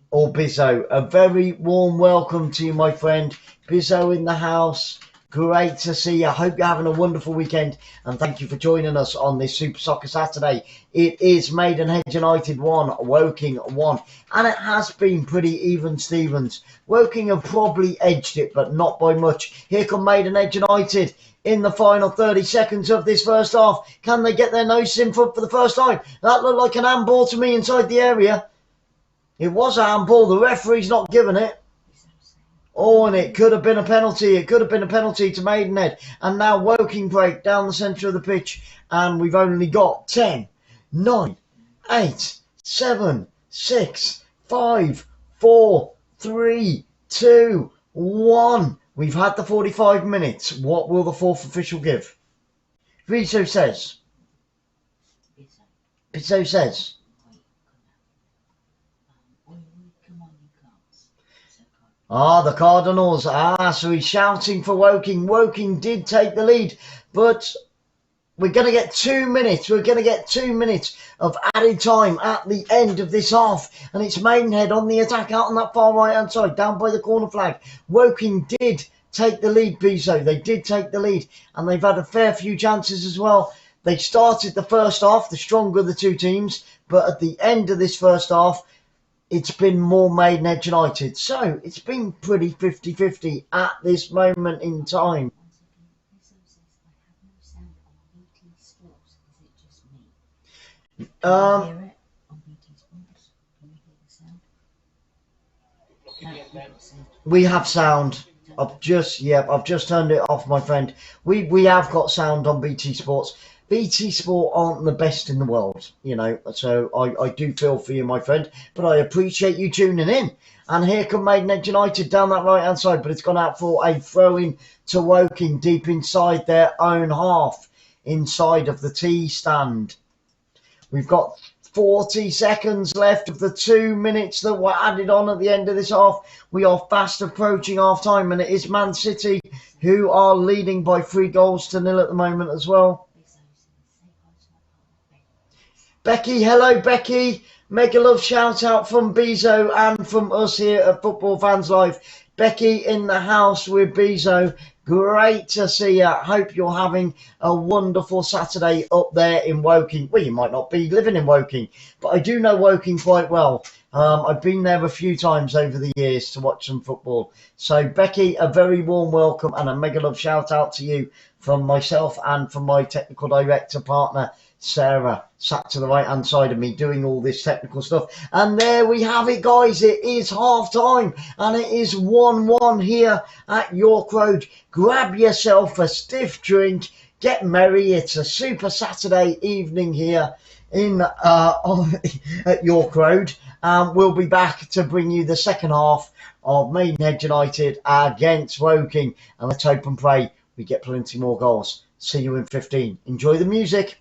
or Bizzo, a very warm welcome to you, my friend. Bizzo in the house. Great to see you. I hope you're having a wonderful weekend, and thank you for joining us on this Super Soccer Saturday. It is Maidenhead United 1, Woking 1, and it has been pretty even Stevens. Woking have probably edged it, but not by much. Here come Maidenhead United in the final 30 seconds of this first half. Can they get their noses in front for the first time? That looked like an handball to me inside the area. It was a handball. The referee's not giving it. Oh, and it could have been a penalty. It could have been a penalty to Maidenhead. And now Woking break down the centre of the pitch. And we've only got 10, 9, 8, 7, 6, 5, 4, 3, 2, 1. We've had the 45 minutes. What will the fourth official give? 𝓣𝓱𝓪 says. Bizzo says. The Cardinals. So he's shouting for Woking. Woking did take the lead, but we're going to get 2 minutes. We're going to get 2 minutes of added time at the end of this half. And it's Maidenhead on the attack out on that far right-hand side, down by the corner flag. Woking did take the lead, 𝓣𝓱𝓪. They did take the lead, and they've had a fair few chances as well. They started the first half, the stronger of the two teams, but at the end of this first half, it's been more Maidenhead United. So it's been pretty 50-50 at this moment in time. We have sound. I've just turned it off, my friend. We have got sound on BT Sports. BT Sport aren't the best in the world, you know, so I do feel for you, my friend, but I appreciate you tuning in. And here come Maidenhead United down that right-hand side, but it's gone out for a throw-in to Woking deep inside their own half, inside of the T stand. We've got 40 seconds left of the 2 minutes that were added on at the end of this half. We are fast approaching half-time, and it is Man City who are leading by 3-0 at the moment as well. Becky, hello Becky. Mega love shout out from Bizzo and from us here at Football Fans Live. Becky in the house with Bizzo. Great to see you. Hope you're having a wonderful Saturday up there in Woking. Well, you might not be living in Woking, but I do know Woking quite well. I've been there a few times over the years to watch some football. So Becky, a very warm welcome and a mega love shout out to you from myself and from my technical director partner, Sarah, sat to the right hand side of me doing all this technical stuff. And there we have it, guys. It is half time and it is 1-1 here at York Road. Grab yourself a stiff drink, get merry. It's a super Saturday evening here in at York Road. We'll be back to bring you the second half of Maidenhead United against Woking. And let's hope and pray we get plenty more goals. See you in 15. Enjoy the music.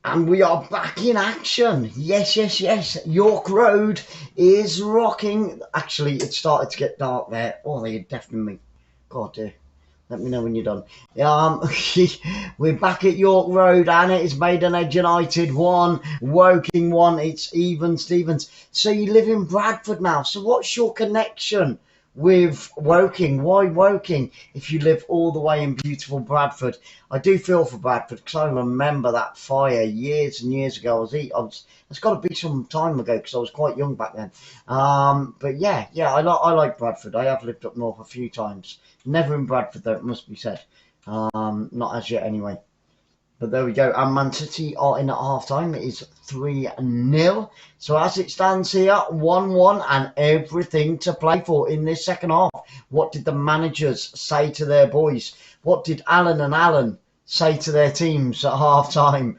And we are back in action. Yes, yes, yes. York Road is rocking. Actually, it started to get dark there. Oh, they definitely. God, dear. Let me know when you're done. We're back at York Road, and it is Maidenhead United 1, Woking 1. It's even Stevens. So you live in Bradford now. So what's your connection with Woking? Why Woking if you live all the way in beautiful Bradford? I do feel for Bradford because I remember that fire years and years ago. It's got to be some time ago because I was quite young back then. But yeah, I like Bradford. I have lived up north a few times. Never in Bradford though, it must be said. Not as yet anyway. But there we go. And Man City are in at half time. It is 3-0. So as it stands here, 1-1 and everything to play for in this second half. What did the managers say to their boys? What did Alan and Alan say to their teams at half time?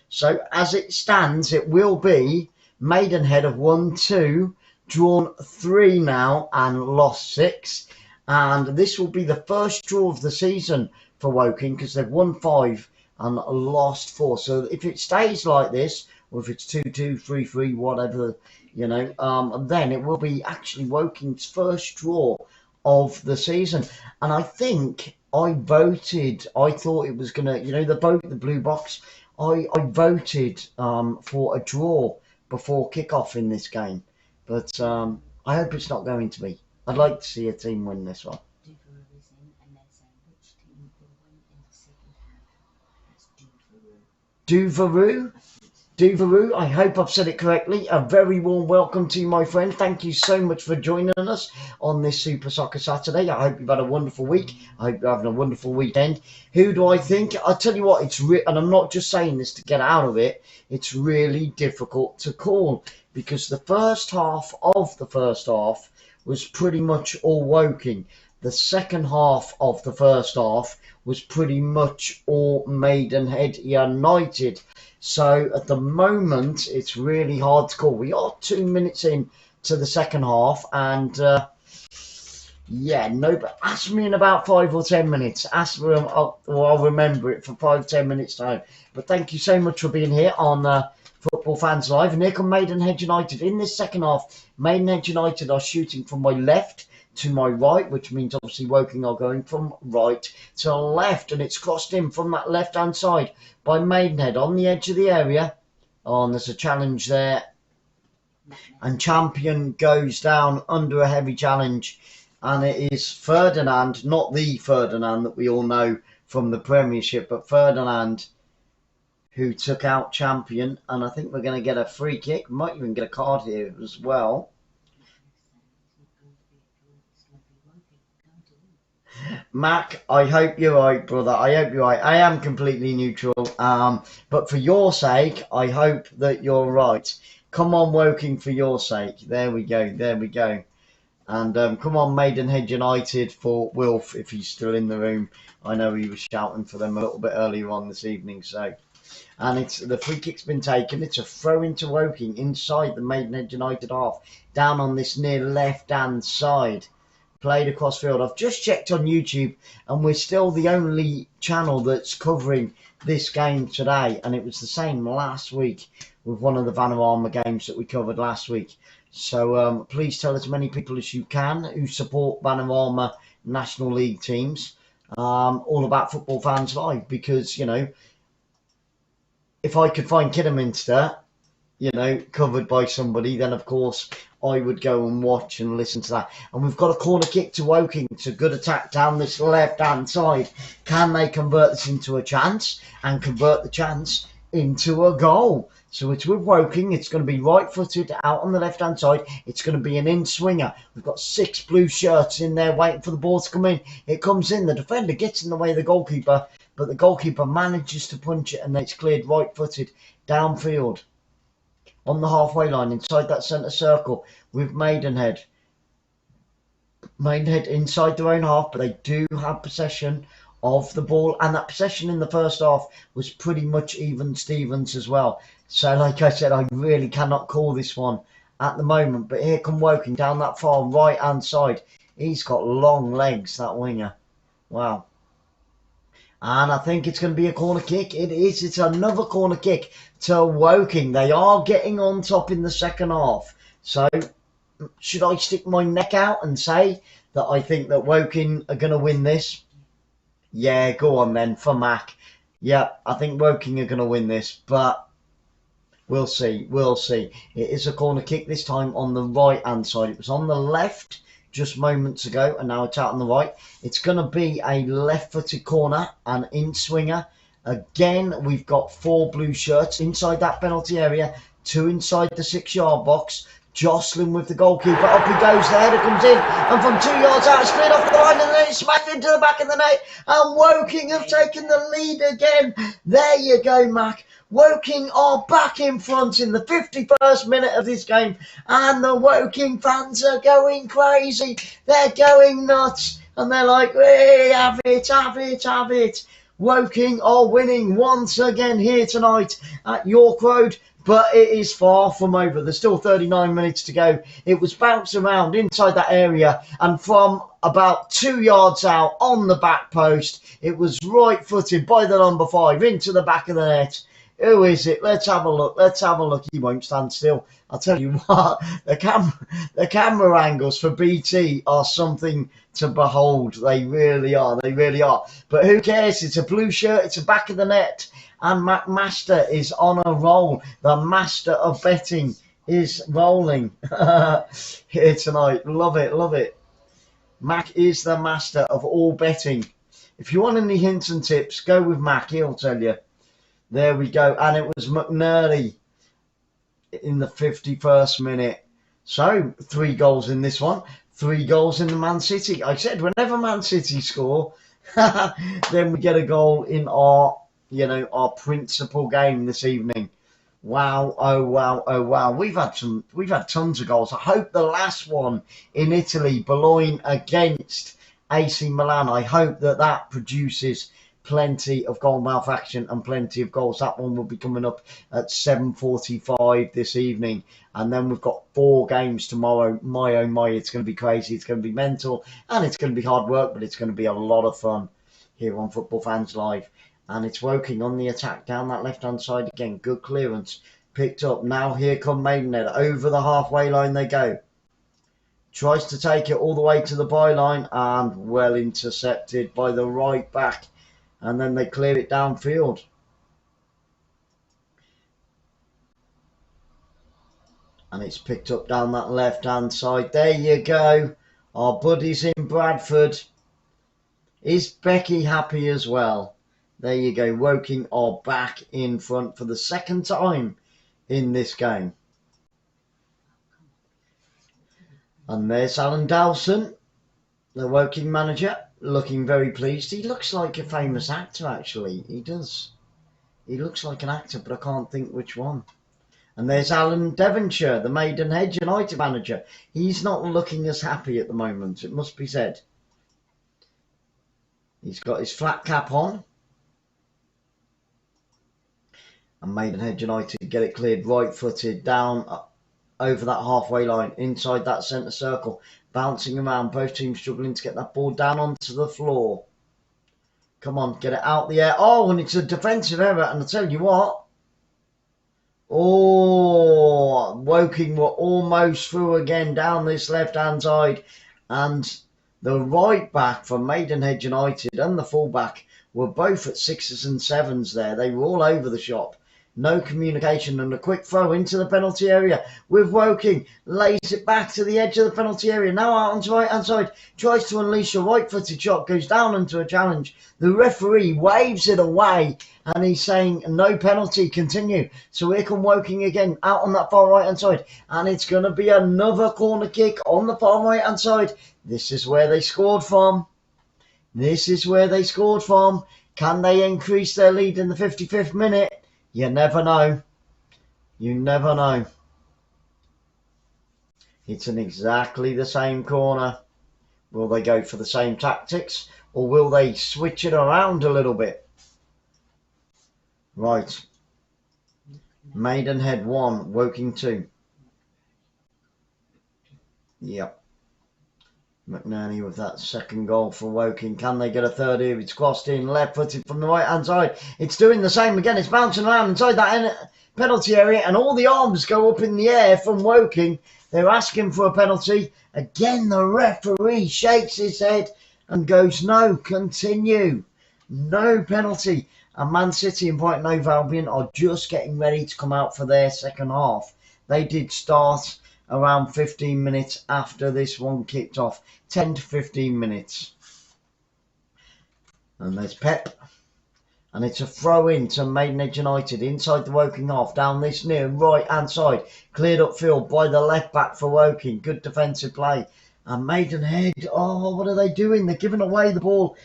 So as it stands, it will be Maidenhead have won 2, drawn 3 now and lost 6. And this will be the first draw of the season for Woking because they've won 5 and lost 4. So if it stays like this, or if it's 2-2, 3-3, whatever, then it will be actually Woking's first draw of the season. And I think I thought it was going to, the blue box, I voted for a draw before kickoff in this game. But I hope it's not going to be. I'd like to see a team win this one. 𝓳𝓸𝓲𝓷𝓲𝓷𝓰 and they're saying which team will win in the second half. It's 𝓳𝓸𝓲𝓷𝓲𝓷𝓲𝓷𝓰. 𝓳𝓸𝓲𝓷𝓲𝓷𝓷𝓰? 𝓳𝓸𝓲𝓷𝓲𝓷𝓰. I hope I've said it correctly. A very warm welcome to you, my friend. Thank you so much for joining us on this Super Soccer Saturday. I hope you've had a wonderful week. I hope you're having a wonderful weekend. Who do I think? I'll tell you what, and I'm not just saying this to get out of it, it's really difficult to call because the first half of the first half was pretty much all Woking. The second half of the first half was pretty much all Maidenhead United. So at the moment, it's really hard to call. We are 2 minutes in to the second half, and yeah, no, but ask me in about 5 or 10 minutes. Ask me, I'll remember it for 5-10 minutes time. But thank you so much for being here on Football Fans Live. And here come Maidenhead United. In this second half, Maidenhead United are shooting from my left to my right, which means obviously Woking are going from right to left, and it's crossed in from that left hand side by Maidenhead on the edge of the area. Oh, and there's a challenge there, and Champion goes down under a heavy challenge, and it is Ferdinand, not the Ferdinand that we all know from the Premiership, but Ferdinand who took out Champion, and I think we're going to get a free kick. Might even get a card here as well. Mac, I hope you're right, brother. I hope you're right. I am completely neutral. But for your sake, I hope that you're right. Come on, Woking, for your sake. There we go. There we go. And come on, Maidenhead United for Wilf, if he's still in the room. I know he was shouting for them a little bit earlier on this evening. So, and it's the free kick's been taken. It's a throw into Woking inside the Maidenhead United half, down on this near left-hand side. Played across field. I've just checked on YouTube, and we're still the only channel that's covering this game today, and it was the same last week with one of the Vanarama games that we covered last week. So please tell as many people as you can who support Vanarama National League teams all about Football Fans Live, because, you know, if I could find Kidderminster, you know, covered by somebody, then of course I would go and watch and listen to that. And we've got a corner kick to Woking. It's a good attack down this left-hand side. Can they convert this into a chance and convert the chance into a goal? So it's with Woking. It's going to be right-footed out on the left-hand side. It's going to be an in-swinger. We've got 6 blue shirts in there waiting for the ball to come in. It comes in. The defender gets in the way of the goalkeeper, but the goalkeeper manages to punch it, and then it's cleared right-footed downfield on the halfway line inside that centre circle with Maidenhead. Maidenhead inside their own half, but they do have possession of the ball, and that possession in the first half was pretty much even Stevens as well. So like I said, I really cannot call this one at the moment, but here come Woking down that far right hand side. He's got long legs, that winger. Wow. And I think it's going to be a corner kick. It is. It's another corner kick to Woking. They are getting on top in the second half. So should I stick my neck out and say that I think that Woking are going to win this? Yeah, go on then for Mac. Yeah, I think Woking are going to win this, but we'll see. We'll see. It is a corner kick this time on the right-hand side. It was on the left just moments ago, and now it's out on the right. It's going to be a left-footed corner, an in-swinger. Again, we've got 4 blue shirts inside that penalty area, 2 inside the 6-yard box, jostling with the goalkeeper. Up he goes, the header comes in, and from 2 yards out, it's cleared off the line, and then it's smacked into the back of the net, and Woking have taken the lead again. There you go, Mac. Woking are back in front in the 51st minute of this game, and the Woking fans are going crazy. They're going nuts, and they're like, hey, have it, have it, have it. Woking are winning once again here tonight at York Road, but it is far from over. There's still 39 minutes to go. It was bounced around inside that area, and from about 2 yards out on the back post, it was right-footed by the number 5 into the back of the net. Who is it? Let's have a look. Let's have a look. He won't stand still. I'll tell you what, the camera angles for BT are something to behold. They really are. They really are. But who cares? It's a blue shirt. It's the back of the net. And Mac Master is on a roll. The master of betting is rolling here tonight. Love it. Love it. Mac is the master of all betting. If you want any hints and tips, go with Mac. He'll tell you. There we go. And it was McNally in the 51st minute. So 3 goals in this one, 3 goals in the Man City. I said whenever Man City score, then we get a goal in our, our principal game this evening. Wow, oh wow, oh wow. We've had tons of goals. I hope the last one in Italy, Bologna against AC Milan, I hope that produces plenty of goal mouth action and plenty of goals. That one will be coming up at 7:45 this evening. And then we've got 4 games tomorrow. My oh my, it's going to be crazy. It's going to be mental and it's going to be hard work, but it's going to be a lot of fun here on Football Fans Live. And it's Woking on the attack down that left-hand side again. Good clearance. Picked up. Now here come Maidenhead. Over the halfway line they go. Tries to take it all the way to the byline and well intercepted by the right back. And then they clear it downfield. And it's picked up down that left-hand side. There you go. Our buddies in Bradford. Is Becky happy as well? There you go. Woking are back in front for the second time in this game. And there's Alan Dowson, the Woking manager, looking very pleased. He looks like a famous actor, actually. He does. He looks like an actor, but I can't think which one. And there's Alan Devonshire, the Maidenhead United manager. He's not looking as happy at the moment, it must be said. He's got his flat cap on. And Maidenhead United get it cleared right-footed down over that halfway line, inside that centre circle, bouncing around. Both teams struggling to get that ball down onto the floor. Come on, get it out the air. Oh, and it's a defensive error. And I tell you what. Oh, Woking were almost through again down this left-hand side. And the right back for Maidenhead United and the full-back were both at 6s and 7s there. They were all over the shop. No communication and a quick throw into the penalty area with Woking. Lays it back to the edge of the penalty area. Now out onto the right hand side. Tries to unleash a right-footed shot. Goes down into a challenge. The referee waves it away and he's saying no penalty. Continue. So here come Woking again out on that far right hand side. And it's going to be another corner kick on the far right hand side. This is where they scored from. This is where they scored from. Can they increase their lead in the 55th minute? You never know. You never know. It's in exactly the same corner. Will they go for the same tactics or will they switch it around a little bit? Right. Maidenhead 1, Woking 2. Yep. McNerney with that second goal for Woking. Can they get a third here? It's crossed in, left-footed from the right-hand side. It's doing the same again. It's bouncing around inside that penalty area, and all the arms go up in the air from Woking. They're asking for a penalty. Again, the referee shakes his head and goes, no, continue. No penalty. And Man City and Brighton Hove Albion are just getting ready to come out for their second half. They did start around 15 minutes after this one kicked off. 10 to 15 minutes. And there's Pep. And it's a throw in to Maidenhead United inside the Woking half. Down this near right hand side. Cleared upfield by the left back for Woking. Good defensive play. And Maidenhead, oh, what are they doing? They're giving away the ball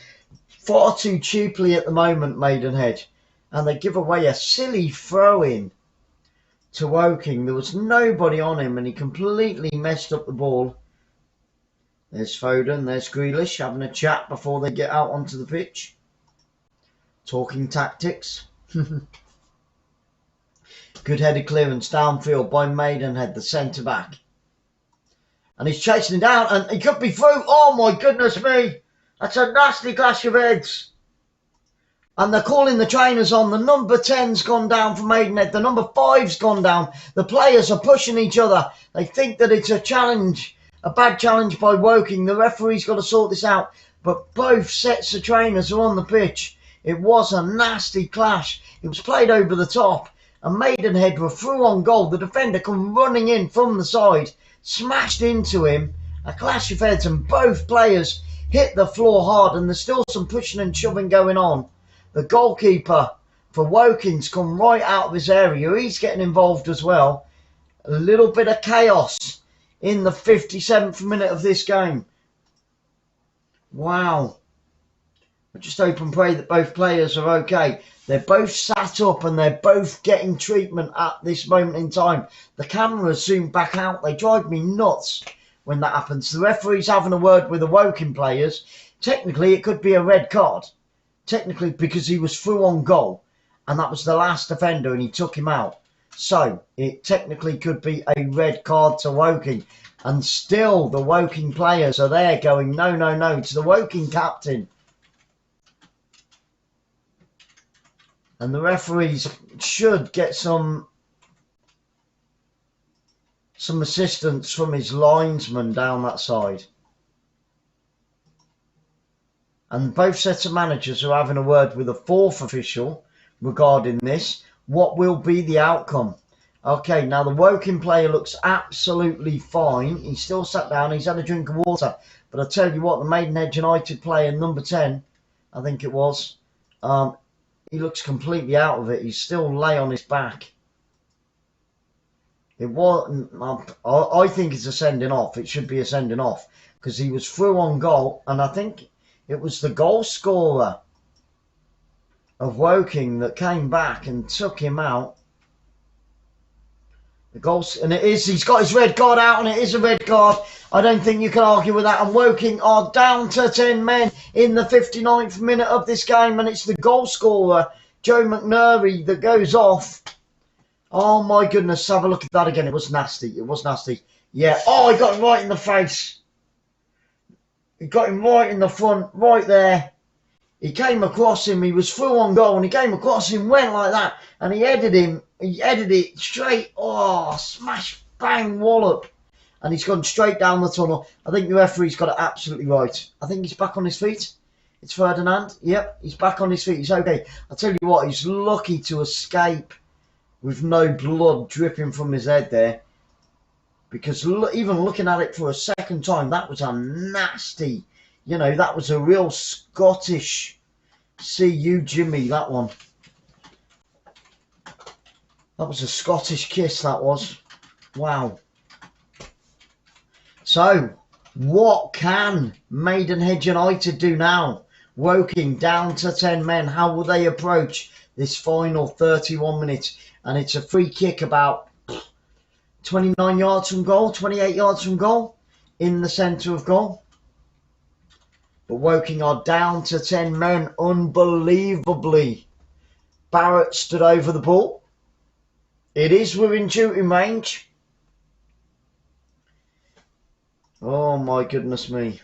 far too cheaply at the moment, Maidenhead. And they give away a silly throw in to Woking. There was nobody on him and he completely messed up the ball. There's Foden, there's Grealish having a chat before they get out onto the pitch. Talking tactics. Good headed clearance downfield by Maidenhead, the centre back. And he's chasing it down and he could be through. Oh my goodness me. That's a nasty clash of heads. And they're calling the trainers on. The number 10's gone down for Maidenhead. The number 5's gone down. The players are pushing each other. They think that it's a challenge, a bad challenge by Woking. The referee's got to sort this out. But both sets of trainers are on the pitch. It was a nasty clash. It was played over the top. And Maidenhead were through on goal. The defender come running in from the side. Smashed into him. A clash of heads and both players hit the floor hard. And there's still some pushing and shoving going on. The goalkeeper for Woking's come right out of his area. He's getting involved as well. A little bit of chaos in the 57th minute of this game. Wow. I just hope and pray that both players are okay. They're both sat up and they're both getting treatment at this moment in time. The cameras zoom back out. They drive me nuts when that happens. The referee's having a word with the Woking players. Technically, it could be a red card. Technically, because he was through on goal. And that was the last defender and he took him out. So, it technically could be a red card to Woking. And still, the Woking players are there going, no, no, no, to the Woking captain. And the referees should get some assistance from his linesman down that side. And both sets of managers are having a word with a fourth official regarding this. What will be the outcome? Okay, now the Woking player looks absolutely fine. He's still sat down. He's had a drink of water. But I tell you what, the Maidenhead United player, number 10, I think it was, he looks completely out of it. He's still lay on his back. It wasn't. I think it's a sending off. It should be a sending off because he was through on goal, and I think it was the goal scorer of Woking that came back and took him out. The goals, and it is. He's got his red card out, and it is a red card. I don't think you can argue with that. And Woking are down to 10 men in the 59th minute of this game, and it's the goal scorer, Joe McNary, that goes off. Oh my goodness, have a look at that again. It was nasty. It was nasty. Yeah. Oh, he got him right in the face. He got him right in the front, right there. He came across him. He was through on goal, and he came across him, went like that, and he headed him. He headed it straight. Oh, smash, bang, wallop. And he's gone straight down the tunnel. I think the referee's got it absolutely right. I think he's back on his feet. It's Ferdinand. Yep, he's back on his feet. He's okay. I'll tell you what, he's lucky to escape with no blood dripping from his head there. Because even looking at it for a second time, that was a nasty, you know, that was a real Scottish, see you Jimmy, that one. That was a Scottish kiss, that was. Wow. So, what can Maidenhead United do now? Woking down to 10 men. How will they approach this final 31 minutes? And it's a free kick about 29 yards from goal, 28 yards from goal, in the centre of goal. But Woking are down to 10 men, unbelievably. Barrett stood over the ball. It is within shooting range. Oh my goodness me.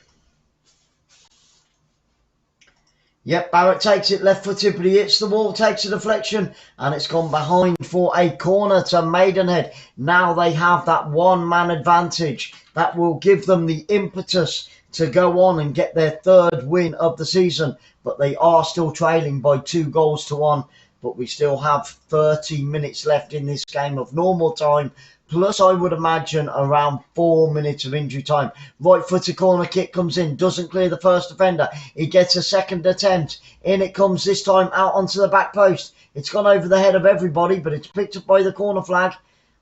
Yep, Barrett takes it left-footed, but he hits the wall, takes a deflection, and it's gone behind for a corner to Maidenhead. Now they have that one-man advantage. That will give them the impetus to go on and get their third win of the season. But they are still trailing by 2-1. But we still have 30 minutes left in this game of normal time. Plus, I would imagine, around 4 minutes of injury time. Right-footed corner kick comes in. Doesn't clear the first defender. He gets a second attempt. In it comes this time out onto the back post. It's gone over the head of everybody, but it's picked up by the corner flag.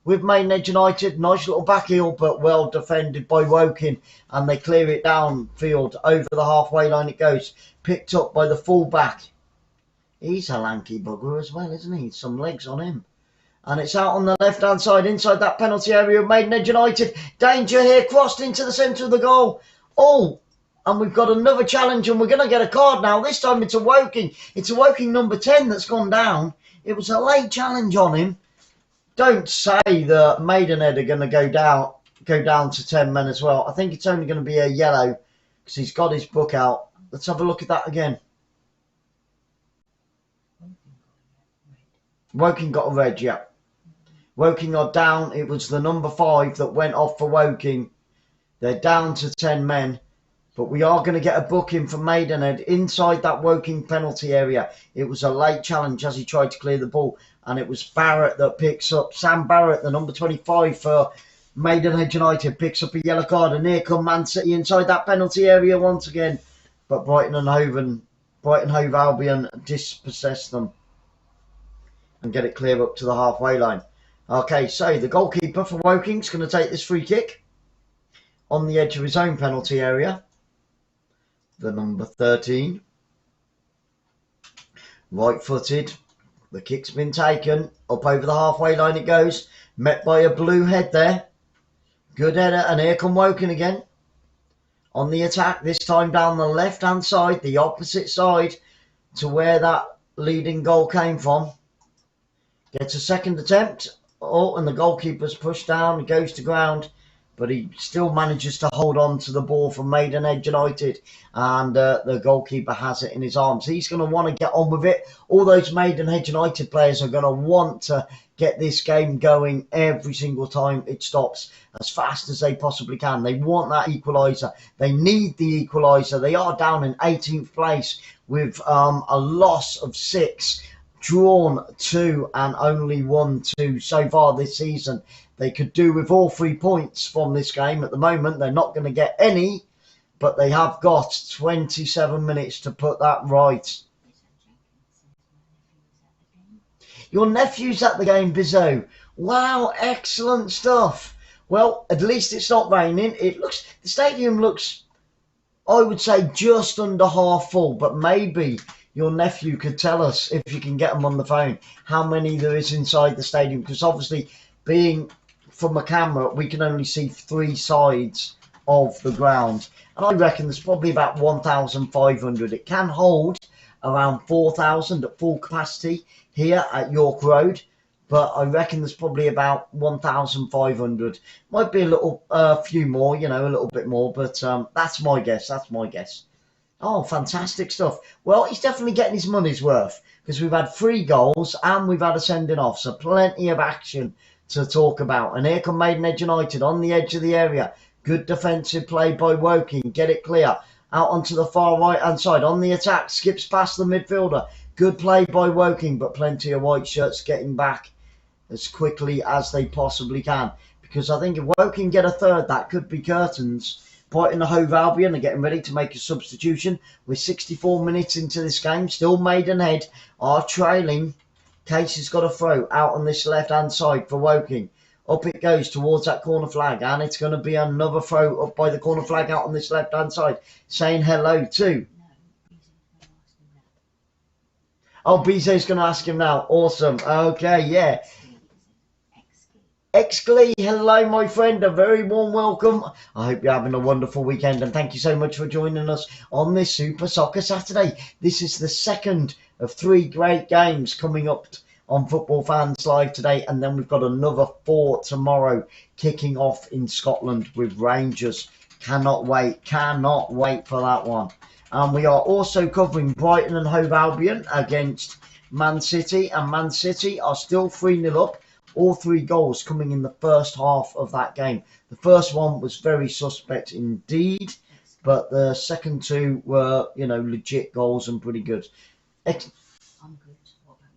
With Maidenhead United, nice little back heel, but well defended by Woking. And they clear it downfield. Over the halfway line it goes. Picked up by the full-back. He's a lanky bugger as well, isn't he? Some legs on him. And it's out on the left-hand side, inside that penalty area of Maidenhead United. Danger here, crossed into the centre of the goal. Oh, and we've got another challenge, and we're going to get a card now. This time it's a Woking. It's a Woking number 10 that's gone down. It was a late challenge on him. Don't say that Maidenhead are going to go down to 10 men as well. I think it's only going to be a yellow because he's got his book out. Let's have a look at that again. Woking got a red, yeah. Woking are down. It was the number 5 that went off for Woking. They're down to 10 men. But we are going to get a booking for Maidenhead inside that Woking penalty area. It was a late challenge as he tried to clear the ball. And it was Barrett that picks up. Sam Barrett, the number 25 for Maidenhead United, picks up a yellow card. And here come Man City inside that penalty area once again. But Brighton Hove Albion dispossess them and get it clear up to the halfway line. Okay, so the goalkeeper for Woking's going to take this free kick on the edge of his own penalty area. The number 13. Right-footed. The kick's been taken. Up over the halfway line it goes. Met by a blue head there. Good header, and here come Woking again. On the attack, this time down the left-hand side, the opposite side to where that leading goal came from. Gets a second attempt. Oh, and the goalkeeper's pushed down. He goes to ground, but he still manages to hold on to the ball from Maidenhead United, and the goalkeeper has it in his arms. He's going to want to get on with it. All those Maidenhead United players are going to want to get this game going every single time it stops as fast as they possibly can. They want that equaliser. They need the equaliser. They are down in 18th place with a loss of 6, drawn 2, and only won 2 so far this season. They could do with all 3 points from this game. At the moment, they're not going to get any, but they have got 27 minutes to put that right. Your nephew's at the game, Bizzo. Wow, excellent stuff. Well, at least it's not raining. The stadium looks, I would say, just under half full, but maybe your nephew could tell us, if you can get him on the phone, how many there is inside the stadium, because obviously being from a camera we can only see 3 sides of the ground, and I reckon there's probably about 1,500. It can hold around 4,000 at full capacity here at York Road, but I reckon there's probably about 1,500. Might be a little few more, a little bit more, but that's my guess. Oh, fantastic stuff. Well, he's definitely getting his money's worth, because we've had 3 goals and we've had a sending off, so plenty of action to talk about. And here come Maidenhead United on the edge of the area. Good defensive play by Woking. Get it clear. Out onto the far right-hand side. On the attack. Skips past the midfielder. Good play by Woking, but plenty of white shirts getting back as quickly as they possibly can. Because I think if Woking get a third, that could be curtains. Brighton and Hove Albion are getting ready to make a substitution. We're 64 minutes into this game. Still Maidenhead are trailing. Casey's got a throw out on this left-hand side for Woking. Up it goes towards that corner flag, and it's going to be another throw up by the corner flag out on this left-hand side. Saying hello to. Oh, Bizet's going to ask him now. Awesome. Okay, yeah. Exglee, hello my friend, a very warm welcome. I hope you're having a wonderful weekend, and thank you so much for joining us on this Super Soccer Saturday. This is the second of 3 great games coming up on Football Fans Live today, and then we've got another 4 tomorrow kicking off in Scotland with Rangers. Cannot wait for that one. And we are also covering Brighton and Hove Albion against Man City, and Man City are still 3-0 up. All 3 goals coming in the first half of that game. The first one was very suspect indeed, but the second 2 were, legit goals and pretty good. I'm good. What about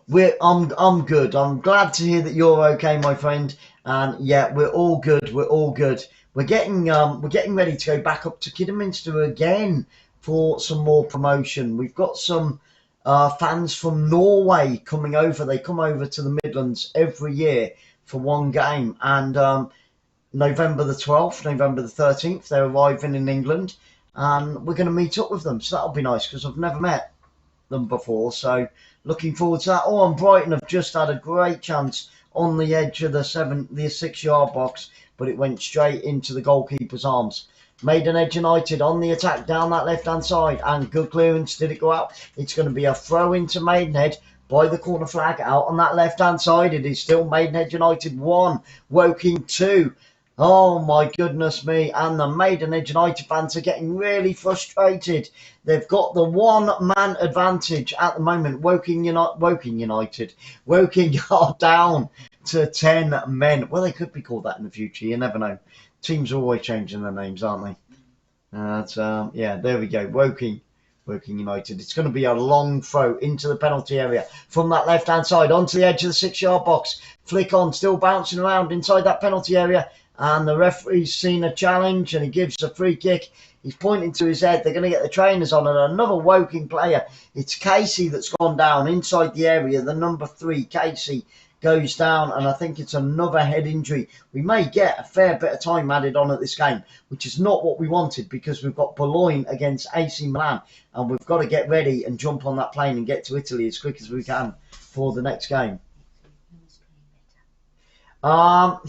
you, bro? I'm good. I'm glad to hear that you're okay, my friend. And yeah, we're all good. We're getting ready to go back up to Kidderminster again for some more promotion. We've got some fans from Norway coming over. They come over to the Midlands every year for one game, and November the 12th, November the 13th, they're arriving in England, and we're going to meet up with them, so that'll be nice, because I've never met them before, so looking forward to that. Oh, and Brighton have just had a great chance on the edge of the 6-yard box, but it went straight into the goalkeeper's arms. Maidenhead United on the attack down that left-hand side, and good clearance. Did it go out? It's going to be a throw into Maidenhead by the corner flag out on that left-hand side. It is still Maidenhead United 1, Woking 2. Oh my goodness me, and the Maidenhead United fans are getting really frustrated. They've got the 1-man advantage at the moment. Woking are down to 10 men. Well, they could be called that in the future, you never know. Teams are always changing their names, aren't they? Yeah, there we go. Woking United. It's going to be a long throw into the penalty area from that left-hand side onto the edge of the 6-yard box. Flick on, still bouncing around inside that penalty area. And the referee's seen a challenge and he gives a free kick. He's pointing to his head. They're going to get the trainers on, and another Woking player. It's Casey that's gone down inside the area. The number 3, Casey, goes down, and I think it's another head injury. We may get a fair bit of time added on at this game, which is not what we wanted, because we've got Bologna against AC Milan, and we've got to get ready and jump on that plane and get to Italy as quick as we can for the next game. Do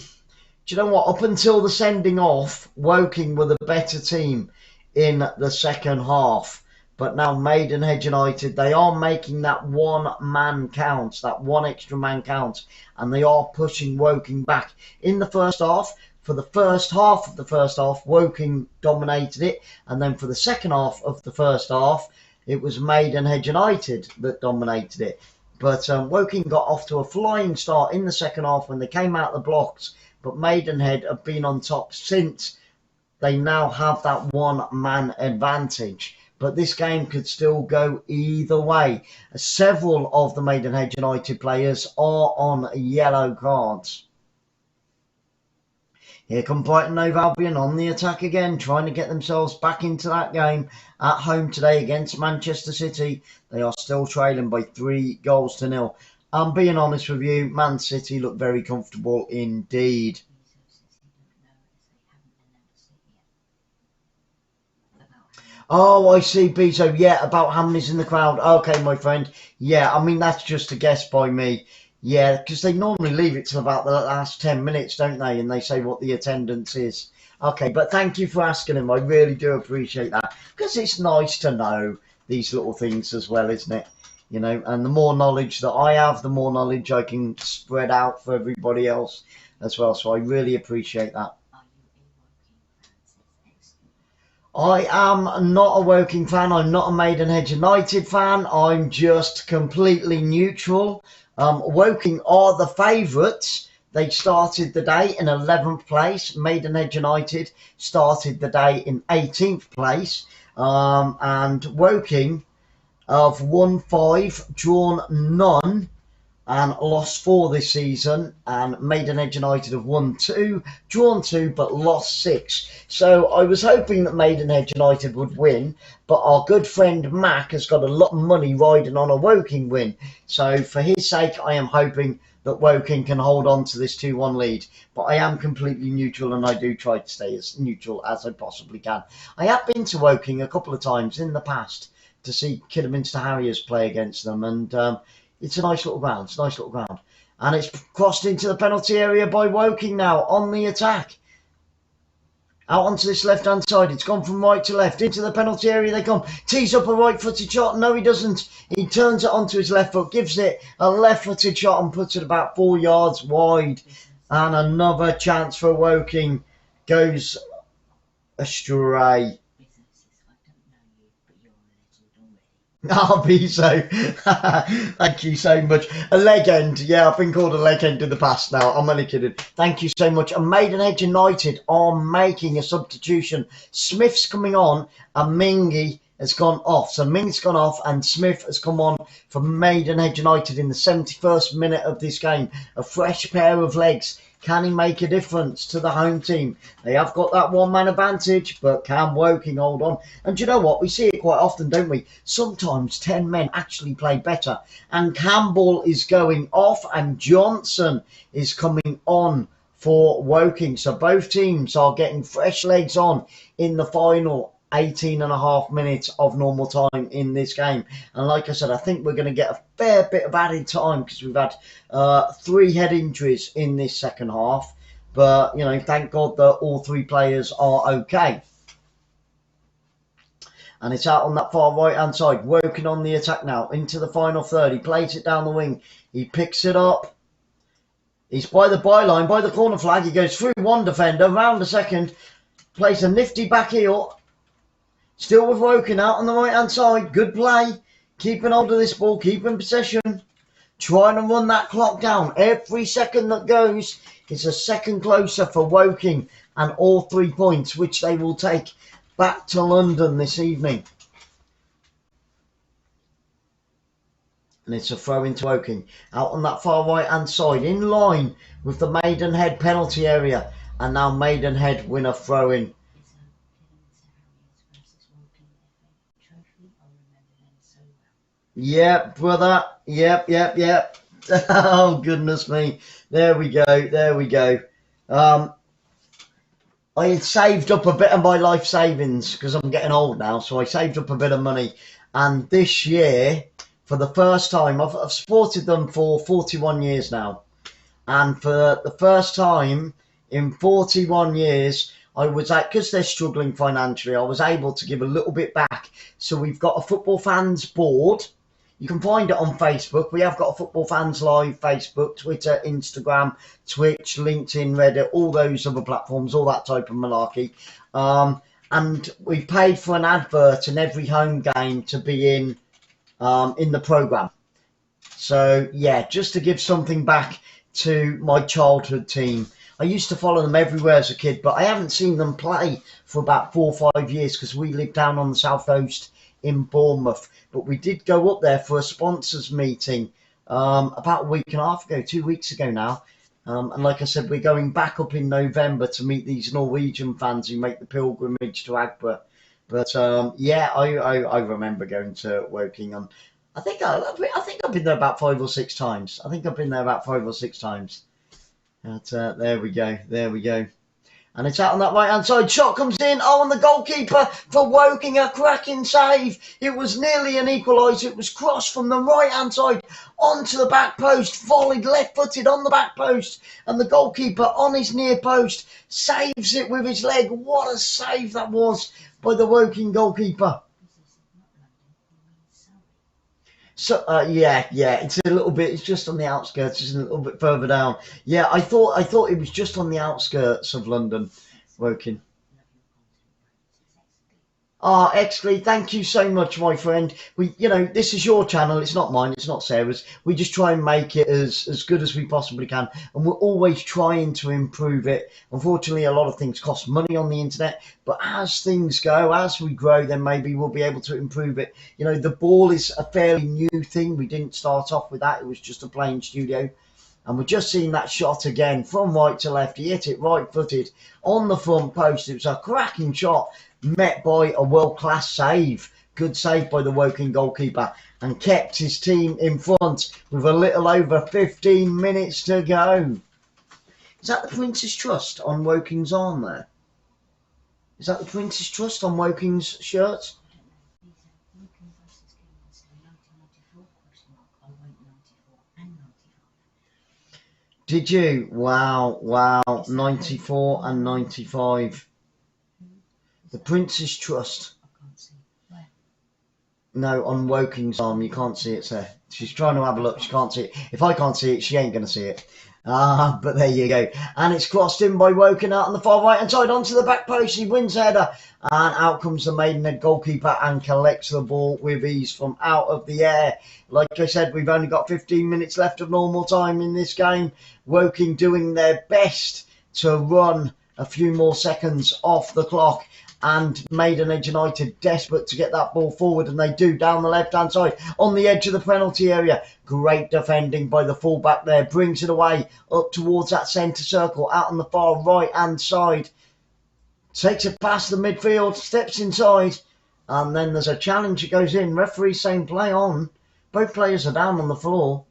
you know what? Up until the sending off, Woking were the better team in the second half. But now Maidenhead United, they are making that one man count, that one extra man count, and they are pushing Woking back. In the first half, for the first half of the first half, Woking dominated it, and then for the second half of the first half, it was Maidenhead United that dominated it. But Woking got off to a flying start in the second half when they came out the blocks, but Maidenhead have been on top since. They now have that one man advantage. But this game could still go either way. Several of the Maidenhead United players are on yellow cards. Here come Brighton Hove Albion on the attack again, trying to get themselves back into that game at home today against Manchester City. They are still trailing by 3-0. I'm being honest with you, Man City look very comfortable indeed. Oh, I see, Beto. Yeah, about how many's in the crowd. Okay, my friend. Yeah, I mean, that's just a guess by me. Yeah, because they normally leave it till about the last 10 minutes, don't they? And they say what the attendance is. Okay, but thank you for asking him. I really do appreciate that. Because it's nice to know these little things as well, isn't it? You know, and the more knowledge that I have, the more knowledge I can spread out for everybody else as well. So I really appreciate that. I am not a Woking fan. I'm not a Maidenhead United fan. I'm just completely neutral. Woking are the favourites. They started the day in 11th place. Maidenhead United started the day in 18th place. And Woking have won 5, drawn none, and lost 4 this season, and Maidenhead United have won 2, drawn 2, but lost 6. So I was hoping that Maidenhead United would win, but our good friend Mac has got a lot of money riding on a Woking win. So for his sake, I am hoping that Woking can hold on to this 2-1 lead. But I am completely neutral, and I do try to stay as neutral as I possibly can. I have been to Woking a couple of times in the past to see Kidderminster Harriers play against them, and it's a nice little ground. It's a nice little ground. And it's crossed into the penalty area by Woking now on the attack. Out onto this left-hand side. It's gone from right to left. Into the penalty area they come. Tees up a right-footed shot. No, he doesn't. He turns it onto his left foot. Gives it a left-footed shot and puts it about 4 yards wide. And another chance for Woking goes astray. I'll be so. Thank you so much. A legend. Yeah, I've been called a legend in the past now. I'm only kidding. Thank you so much. And Maidenhead United are making a substitution. Smith's coming on and Mingy has gone off. So Ming's gone off and Smith has come on for Maidenhead United in the 71st minute of this game. A fresh pair of legs. Can he make a difference to the home team? They have got that one-man advantage, but can Woking hold on? And do you know what? We see it quite often, don't we? Sometimes 10 men actually play better. And Campbell is going off and Johnson is coming on for Woking. So both teams are getting fresh legs on in the final 18.5 minutes of normal time in this game. And like I said, I think we're going to get a fair bit of added time because we've had 3 head injuries in this second half. But, you know, thank God that all 3 players are okay. And it's out on that far right-hand side. Woking on the attack now into the final third. He plays it down the wing. He picks it up. He's by the byline, by the corner flag. He goes through one defender, round the second. Plays a nifty back heel. Still with Woking out on the right-hand side. Good play. Keeping hold of this ball. Keeping possession. Trying to run that clock down. Every second that goes is a second closer for Woking. And all 3 points, which they will take back to London this evening. And it's a throw into Woking. Out on that far right-hand side. In line with the Maidenhead penalty area. And now Maidenhead win a throw-in. Yep, brother. Yep. Oh, goodness me. There we go. There we go. I had saved up a bit of my life savings because I'm getting old now. So I saved up a bit of money. And this year, for the first time, I've supported them for 41 years now. And for the first time in 41 years, I was because they're struggling financially, I was able to give a little bit back. So we've got a football fans board. You can find it on Facebook. We have got a Football Fans Live Facebook, Twitter, Instagram, Twitch, LinkedIn, Reddit, all those other platforms, all that type of malarkey. And we've paid for an advert in every home game to be in the programme. So, yeah, just to give something back to my childhood team. I used to follow them everywhere as a kid, but I haven't seen them play for about 4 or 5 years because we live down on the south coast in Bournemouth. But we did go up there for a sponsors meeting about a week and a half ago, 2 weeks ago now. And like I said, we're going back up in November to meet these Norwegian fans who make the pilgrimage to 𝓳𝓸𝓲𝓷𝓲𝓷𝓰. But yeah, I remember going to Woking on. I think I've been there about 5 or 6 times. But there we go. There we go. And it's out on that right-hand side. Shot comes in. Oh, and the goalkeeper for Woking, a cracking save. It was nearly an equaliser. It was crossed from the right-hand side onto the back post. Volleyed left-footed on the back post. And the goalkeeper on his near post saves it with his leg. What a save that was by the Woking goalkeeper. So yeah, it's a little bit. It's just on the outskirts. It's a little bit further down. Yeah, I thought it was just on the outskirts of London, Woking. Ah, excellent. Thank you so much, my friend. This is your channel. It's not mine. It's not Sarah's. We just try and make it as good as we possibly can. And we're always trying to improve it. Unfortunately, a lot of things cost money on the internet. But as things go, as we grow, then maybe we'll be able to improve it. The ball is a fairly new thing. We didn't start off with that. It was just a plain studio. And we're just seeing that shot again from right to left. He hit it right-footed on the front post. It was a cracking shot, met by a world-class save. Good save by the Woking goalkeeper, and kept his team in front with a little over 15 minutes to go. Is that the Prince's Trust on Woking's arm there? Is that the Prince's Trust on Woking's shirt? Did you? Wow. 94 and 95. The Prince's Trust. No, on Woking's arm. You can't see it, sir. She's trying to have a look. She can't see it. If I can't see it, she ain't going to see it. But there you go. And it's crossed in by Woking out on the far right-hand side onto the back post. He wins the header. And out comes the Maidenhead goalkeeper and collects the ball with ease from out of the air. Like I said, we've only got 15 minutes left of normal time in this game. Woking doing their best to run a few more seconds off the clock. And Maidenhead United desperate to get that ball forward, and they do down the left-hand side on the edge of the penalty area. Great defending by the fullback there, brings it away up towards that centre circle out on the far right-hand side. Takes it past the midfield, steps inside, and then there's a challenge. It goes in. Referee saying play on. Both players are down on the floor.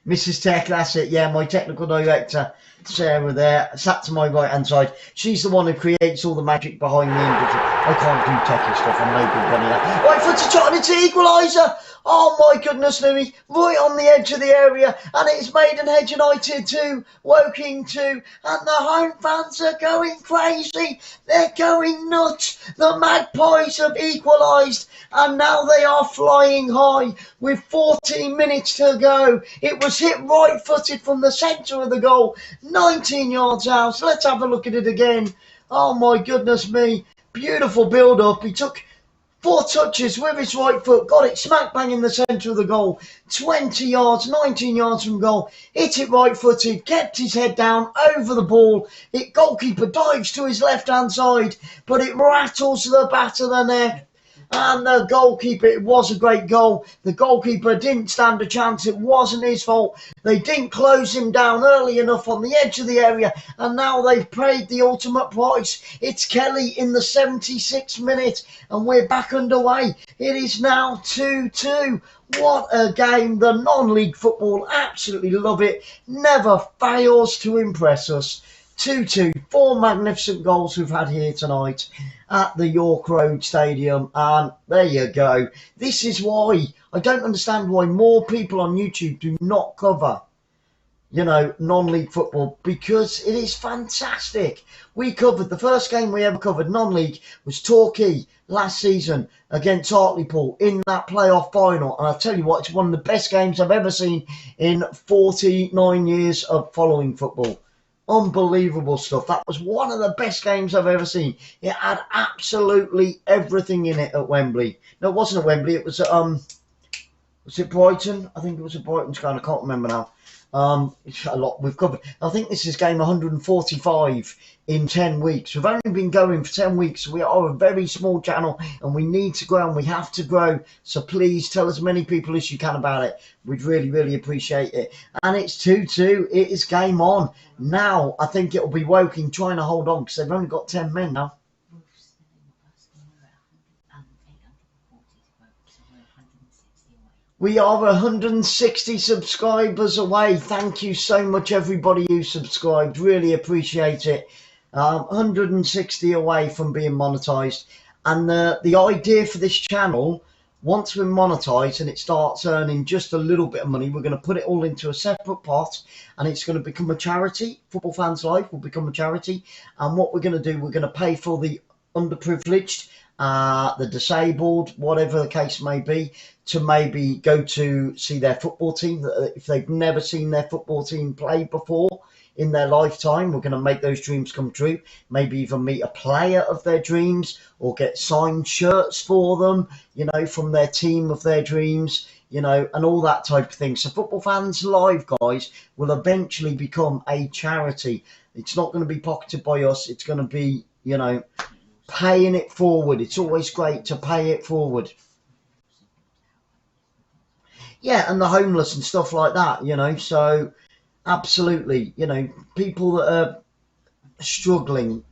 Mrs. Tech, that's it. Yeah, my technical director, Sarah, there, sat to my right-hand side. She's the one who creates all the magic behind the individual. I can't do techie stuff. I'm no good running that. Right foot to shot, and it's an equaliser. Oh, my goodness, Louis. Right on the edge of the area. And it's Maidenhead United 2, Woking 2. And the home fans are going crazy. They're going nuts. The Magpies have equalised. And now they are flying high with 14 minutes to go. It was hit right-footed from the centre of the goal. 19 yards out. So let's have a look at it again. Oh, my goodness me. Beautiful build-up. He took 4 touches with his right foot, got it smack bang in the centre of the goal. 20 yards, 19 yards from goal. Hit it right-footed, kept his head down over the ball. Goalkeeper dives to his left-hand side, but it rattles the back of the net. And the goalkeeper, it was a great goal. The goalkeeper didn't stand a chance. It wasn't his fault. They didn't close him down early enough on the edge of the area. And now they've paid the ultimate price. It's Kelly in the 76th minute. And we're back underway. It is now 2-2. What a game. The non-league football, absolutely love it. Never fails to impress us. 2-2, 4 magnificent goals we've had here tonight at the York Road Stadium, and there you go. This is why I don't understand why more people on YouTube do not cover, you know, non-league football, because it is fantastic. We covered, the first game we ever covered non-league was Torquay last season against Hartlepool in that playoff final, and I'll tell you what, it's one of the best games I've ever seen in 49 years of following football. Unbelievable stuff. That was one of the best games I've ever seen. It had absolutely everything in it at Wembley. No, it wasn't at Wembley. It was at, was it Brighton? I think it was at Brighton's ground. I can't remember now. It's a lot we've covered. I think this is game 145 in 10 weeks. We've only been going for 10 weeks. So we are a very small channel and we need to grow and we have to grow. So please tell as many people as you can about it. We'd really, really appreciate it. And it's 2-2. It is game on. Now, I think it'll be Woking trying to hold on because they've only got 10 men now. We are 160 subscribers away. Thank you so much, everybody who subscribed. Really appreciate it. 160 away from being monetized. And the idea for this channel, once we're monetized and it starts earning just a little bit of money, we're going to put it all into a separate pot and it's going to become a charity. Football Fans Live will become a charity. And what we're going to do, we're going to pay for the underprivileged, the disabled, whatever the case may be, to maybe go to see their football team. If they've never seen their football team play before in their lifetime, we're going to make those dreams come true. Maybe even meet a player of their dreams or get signed shirts for them, you know, from their team of their dreams, you know, and all that type of thing. So Football Fans Live, guys, will eventually become a charity. It's not going to be pocketed by us. It's going to be, you know, paying it forward. It's always great to pay it forward. Yeah, and the homeless and stuff like that, you know, so absolutely, you know, people that are struggling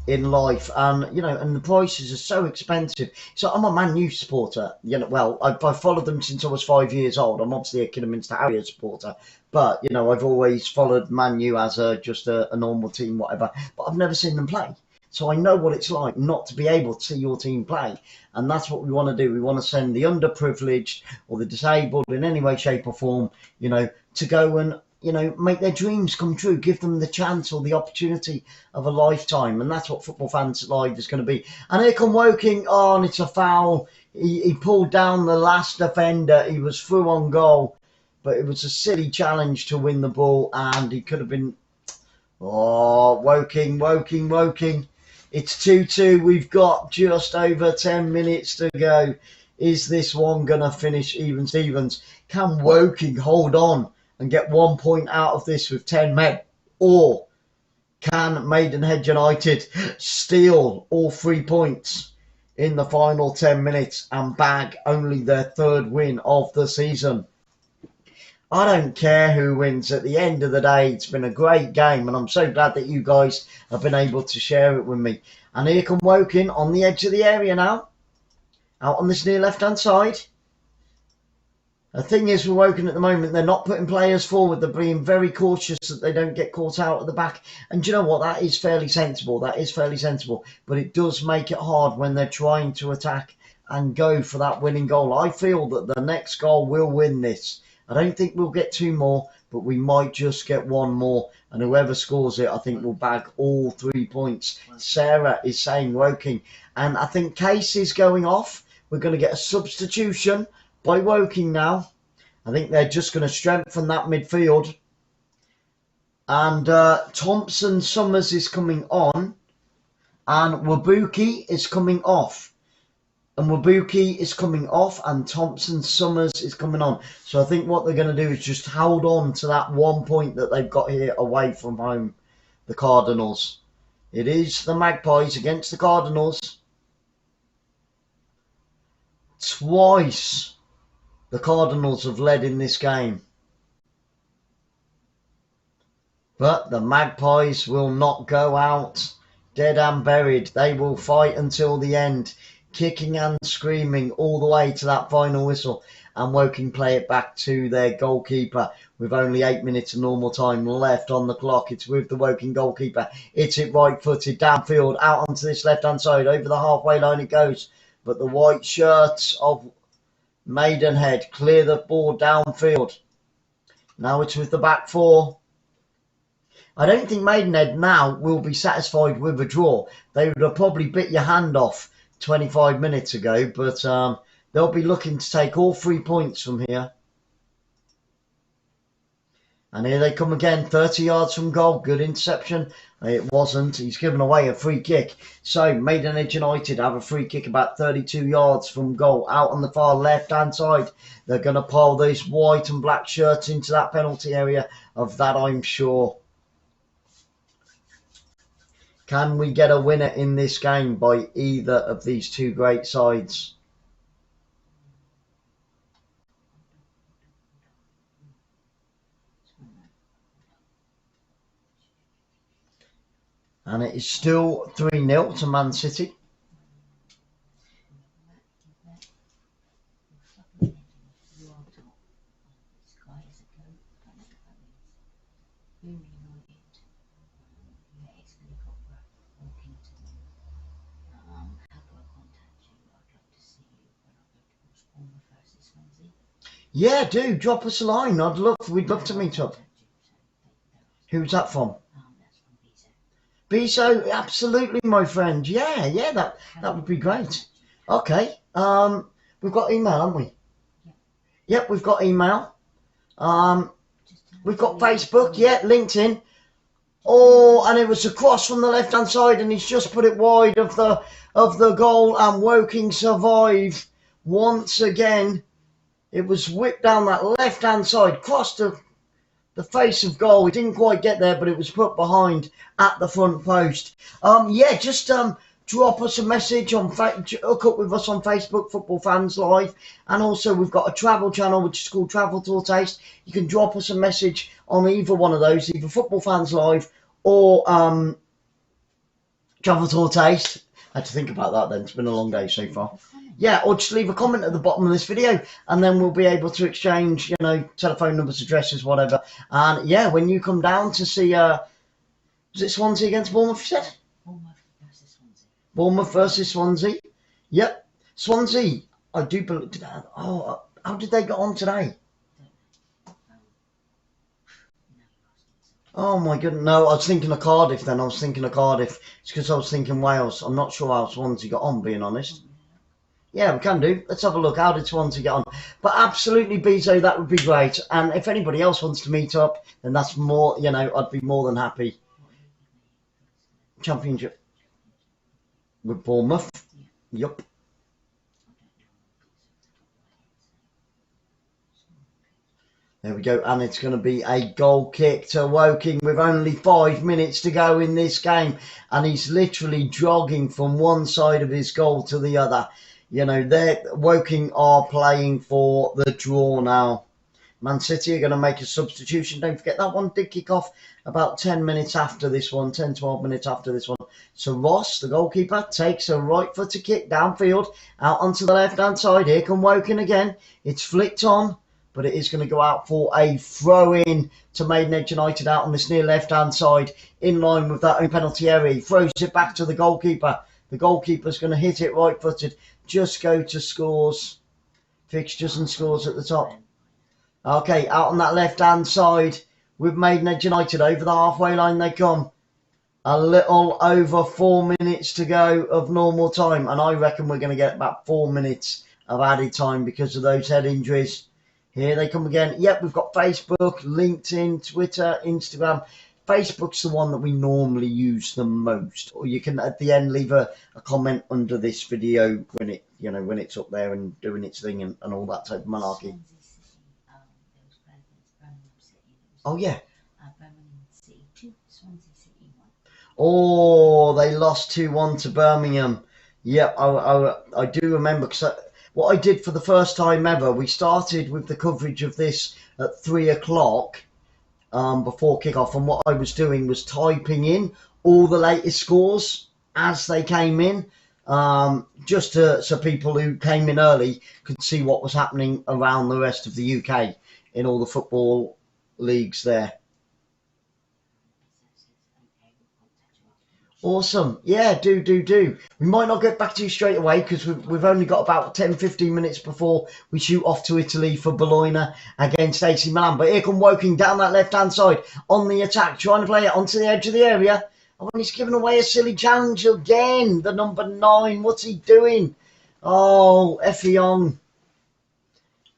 in life, and, you know, and the prices are so expensive. So I'm a Man U supporter, you know, well, I've followed them since I was 5 years old. I'm obviously a Kidderminster Harrier supporter, but, you know, I've always followed Man U as just a normal team, whatever, but I've never seen them play. So I know what it's like not to be able to see your team play. And that's what we want to do. We want to send the underprivileged or the disabled in any way, shape or form, you know, to go and, you know, make their dreams come true. Give them the chance or the opportunity of a lifetime. And that's what Football Fans Live is going to be. And here come Woking on. It's a foul. He pulled down the last defender. He was through on goal. But it was a silly challenge to win the ball. And he could have been... Oh, Woking. It's 2-2. We've got just over 10 minutes to go. Is this one going to finish even Stevens? Can Woking hold on and get 1 point out of this with 10 men? Or can Maidenhead United steal all 3 points in the final 10 minutes and bag only their third win of the season? I don't care who wins. At the end of the day, it's been a great game, and I'm so glad that you guys have been able to share it with me. And here come Woking on the edge of the area now, out on this near left-hand side. The thing is with Woking at the moment, they're not putting players forward. They're being very cautious that they don't get caught out at the back. And do you know what? That is fairly sensible. But it does make it hard when they're trying to attack and go for that winning goal. I feel that the next goal will win this. I don't think we'll get 2 more, but we might just get 1 more. And whoever scores it, I think will bag all 3 points. Sarah is saying Woking. And I think Case is going off. We're going to get a substitution by Woking now. I think they're just going to strengthen that midfield. And Thompson Summers is coming on. And Wabuki is coming off. And Wabuki is coming off and Thompson Summers is coming on. So I think what they're going to do is just hold on to that 1 point that they've got here away from home, the Cardinals. It is the Magpies against the Cardinals. Twice the Cardinals have led in this game. But the Magpies will not go out dead and buried. They will fight until the end, kicking and screaming all the way to that final whistle. And Woking play it back to their goalkeeper with only 8 minutes of normal time left on the clock. It's with the Woking goalkeeper. It's it right-footed downfield, out onto this left-hand side. Over the halfway line it goes. But the white shirts of Maidenhead clear the ball downfield. Now it's with the back four. I don't think Maidenhead now will be satisfied with a draw. They would have probably bit your hand off 25 minutes ago, but they'll be looking to take all 3 points from here. And here they come again, 30 yards from goal. Good interception. It wasn't. He's given away a free kick. So Maidenhead United have a free kick about 32 yards from goal. Out on the far left-hand side. They're going to pile those white and black shirts into that penalty area. Of that I'm sure. Can we get a winner in this game by either of these two great sides? And it is still 3-0 to Man City. Yeah, do drop us a line. We'd love to meet up. Who's that from? 𝓣𝓱𝓪𝓷𝓲𝓷𝓰, absolutely, my friend. Yeah, that would be great. Okay. We've got email, haven't we? Yep, we've got email. We've got Facebook. Yeah, LinkedIn. Oh, and it was a cross from the left-hand side, and he's just put it wide of the goal, and Woking survive once again. It was whipped down that left-hand side, crossed the face of goal. It didn't quite get there, but it was put behind at the front post. Just drop us a message on hook up with us on Facebook, Football Fans Live, and also we've got a travel channel which is called 𝓳𝓸𝓷𝓷𝓷𝓰. You can drop us a message on either one of those, either Football Fans Live or 𝓳𝓸𝓷𝓷𝓰. I had to think about that then. It's been a long day so far. Yeah, or just leave a comment at the bottom of this video, and then we'll be able to exchange, telephone numbers, addresses, whatever. And yeah, when you come down to see, was it Swansea against Bournemouth, you said? Bournemouth versus Swansea. Yep. Swansea, I do believe. Oh, how did they get on today? Oh my goodness, no, I was thinking of Cardiff then. It's because I was thinking Wales. I'm not sure how Swansea got on, being honest. Yeah, we can do. Let's have a look. How did Swansea get on? But absolutely, 𝓣𝓱𝓪𝓷𝓲𝓷𝓰, that would be great. And if anybody else wants to meet up, then that's more, I'd be more than happy. Championship with Bournemouth. Yup. There we go, and it's going to be a goal kick to Woking with only 5 minutes to go in this game. And he's literally jogging from one side of his goal to the other. Woking are playing for the draw now. Man City are going to make a substitution. Don't forget that one did kick off about 10 minutes after this one, 10, 12 minutes after this one. So Ross, the goalkeeper, takes a right-footed kick downfield, out onto the left-hand side. Here come Woking again. It's flicked on, but it is going to go out for a throw-in to Maidenhead United out on this near left-hand side, in line with that own penalty area. He throws it back to the goalkeeper. The goalkeeper's going to hit it right-footed. Just go to scores, fixtures and scores at the top. Okay, out on that left-hand side with Maidenhead United. Over the halfway line they come. A little over 4 minutes to go of normal time. And I reckon we're going to get about 4 minutes of added time because of those head injuries. Here they come again. Yep, we've got Facebook, LinkedIn, Twitter, Instagram. Facebook's the one that we normally use the most. Or you can, at the end, leave a comment under this video when it's up there and doing its thing and all that type of malarkey. Oh, yeah. Oh, they lost 2-1 to Birmingham. Yeah, I do remember because what I did for the first time ever, we started with the coverage of this at 3 o'clock before kick-off, and what I was doing was typing in all the latest scores as they came in, just so people who came in early could see what was happening around the rest of the UK in all the football leagues there. Awesome. Yeah, do. We might not get back to you straight away because we've only got about 10-15 minutes before we shoot off to Italy for Bologna against AC Milan. But here come Woking down that left-hand side on the attack, trying to play it onto the edge of the area. And he's given away a silly challenge again. The number 9, what's he doing? Oh, 𝓣𝓱𝓪𝓷𝓲𝓷𝓰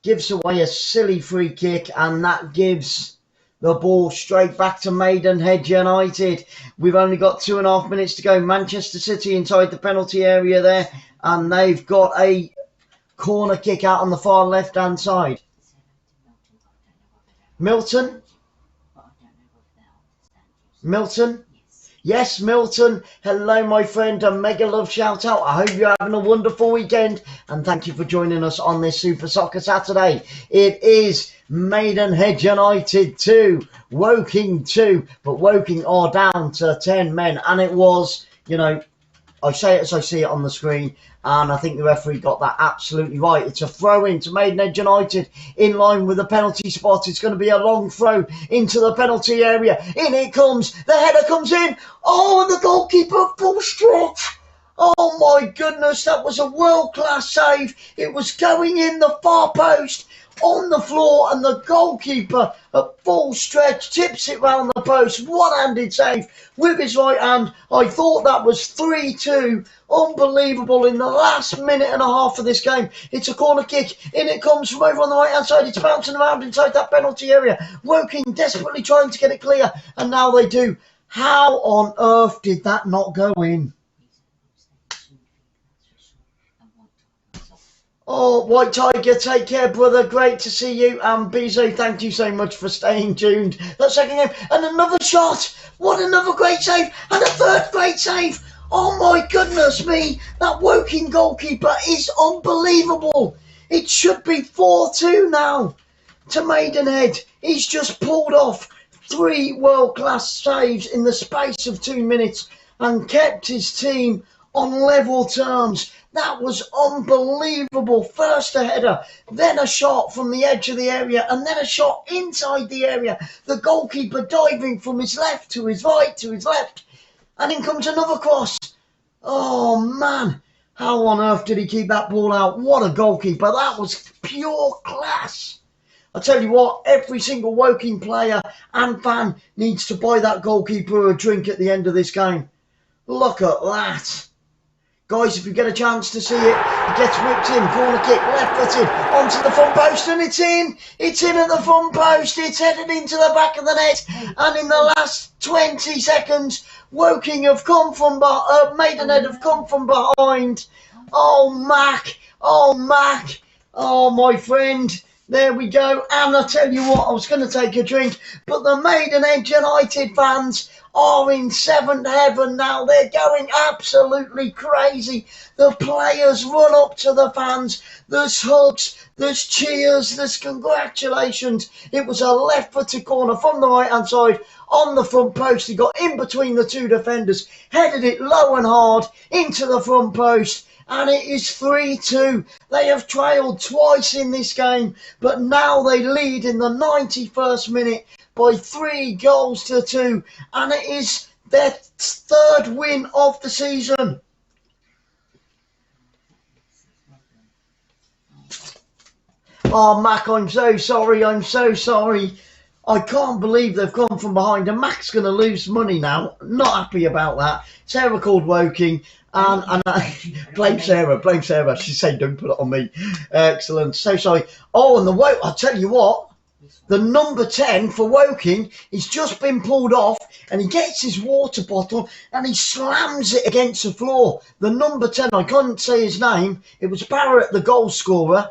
gives away a silly free kick, and that gives the ball straight back to Maidenhead United. We've only got 2.5 minutes to go. Manchester City inside the penalty area there, and they've got a corner kick out on the far left-hand side. Milton? Yes, Milton. Hello, my friend. A mega love shout out. I hope you're having a wonderful weekend, and thank you for joining us on this Super Soccer Saturday. It is Maidenhead United 2, Woking 2, but Woking are down to 10 men, and it was, you know, I say it as I see it on the screen, and I think the referee got that absolutely right. It's a throw in to Maidenhead United in line with the penalty spot. It's going to be a long throw into the penalty area. In it comes. The header comes in. Oh, and the goalkeeper full stretch. Oh my goodness, that was a world-class save. It was going in the far post on the floor, and the goalkeeper at full stretch tips it round the post. One-handed save with his right hand. I thought that was 3-2. Unbelievable. In the last minute and a half of this game, it's a corner kick. In it comes from over on the right hand side. It's bouncing around inside that penalty area. Woking desperately trying to get it clear, and now they do. How on earth did that not go in? Oh, White Tiger, take care, brother. Great to see you. And 𝓣𝓱𝓪𝓷𝓲𝓷𝓰, thank you so much for staying tuned. That second game, and another shot. What another great save. And a third great save. Oh, my goodness me. That Woking goalkeeper is unbelievable. It should be 4-2 now to Maidenhead. He's just pulled off 3 world-class saves in the space of 2 minutes and kept his team on level terms. That was unbelievable. First a header, then a shot from the edge of the area, and then a shot inside the area. The goalkeeper diving from his left to his right to his left. And in comes another cross. Oh, man. How on earth did he keep that ball out? What a goalkeeper. That was pure class. I tell you what, every single Woking player and fan needs to buy that goalkeeper a drink at the end of this game. Look at that. Guys, if you get a chance to see it, it gets whipped in, corner kick, left-footed, onto the front post, and it's in. It's in at the front post. It's headed into the back of the net. And in the last 20 seconds, Woking have come from Maidenhead have come from behind. Oh, Mac. Oh, Mac. Oh, my friend. There we go. And I tell you what, I was going to take a drink, but the Maidenhead United fans are in 7th heaven now. They're going absolutely crazy. The players run up to the fans. There's hugs, there's cheers, there's congratulations. It was a left-footed corner from the right-hand side on the front post. He got in between the 2 defenders, headed it low and hard into the front post. And it is 3-2. They have trailed twice in this game, but now they lead in the 91st minute by 3-2, and it is their 3rd win of the season. Oh, Mac, I'm so sorry. I'm so sorry. I can't believe they've come from behind, and Mac's going to lose money now. Not happy about that. Sarah called Woking. And blame Sarah. She's saying, don't put it on me. Excellent. So sorry. Oh, and I'll tell you what. The number 10 for Woking, he's just been pulled off, and he gets his water bottle and he slams it against the floor. The number 10, I couldn't say his name. It was Barrett, the goal scorer.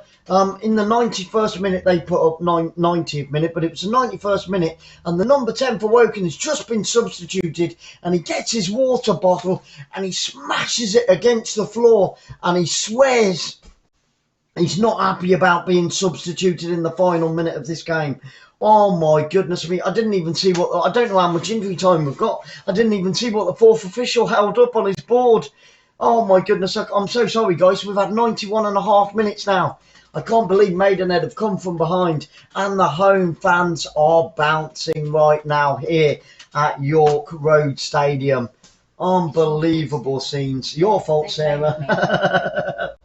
In the 91st minute, they put up 90th minute, but it was the 91st minute, and the number 10 for Woking has just been substituted, and he gets his water bottle and he smashes it against the floor, and he swears He's not happy about being substituted in the final minute of this game. Oh my goodness me. I didn't even see what... I don't know how much injury time we've got. I didn't even see what the fourth official held up on his board. Oh my goodness. I'm so sorry, guys. We've had 91.5 minutes now. I can't believe Maidenhead have come from behind. And the home fans are bouncing right now here at York Road Stadium. Unbelievable scenes. Your fault, Sarah.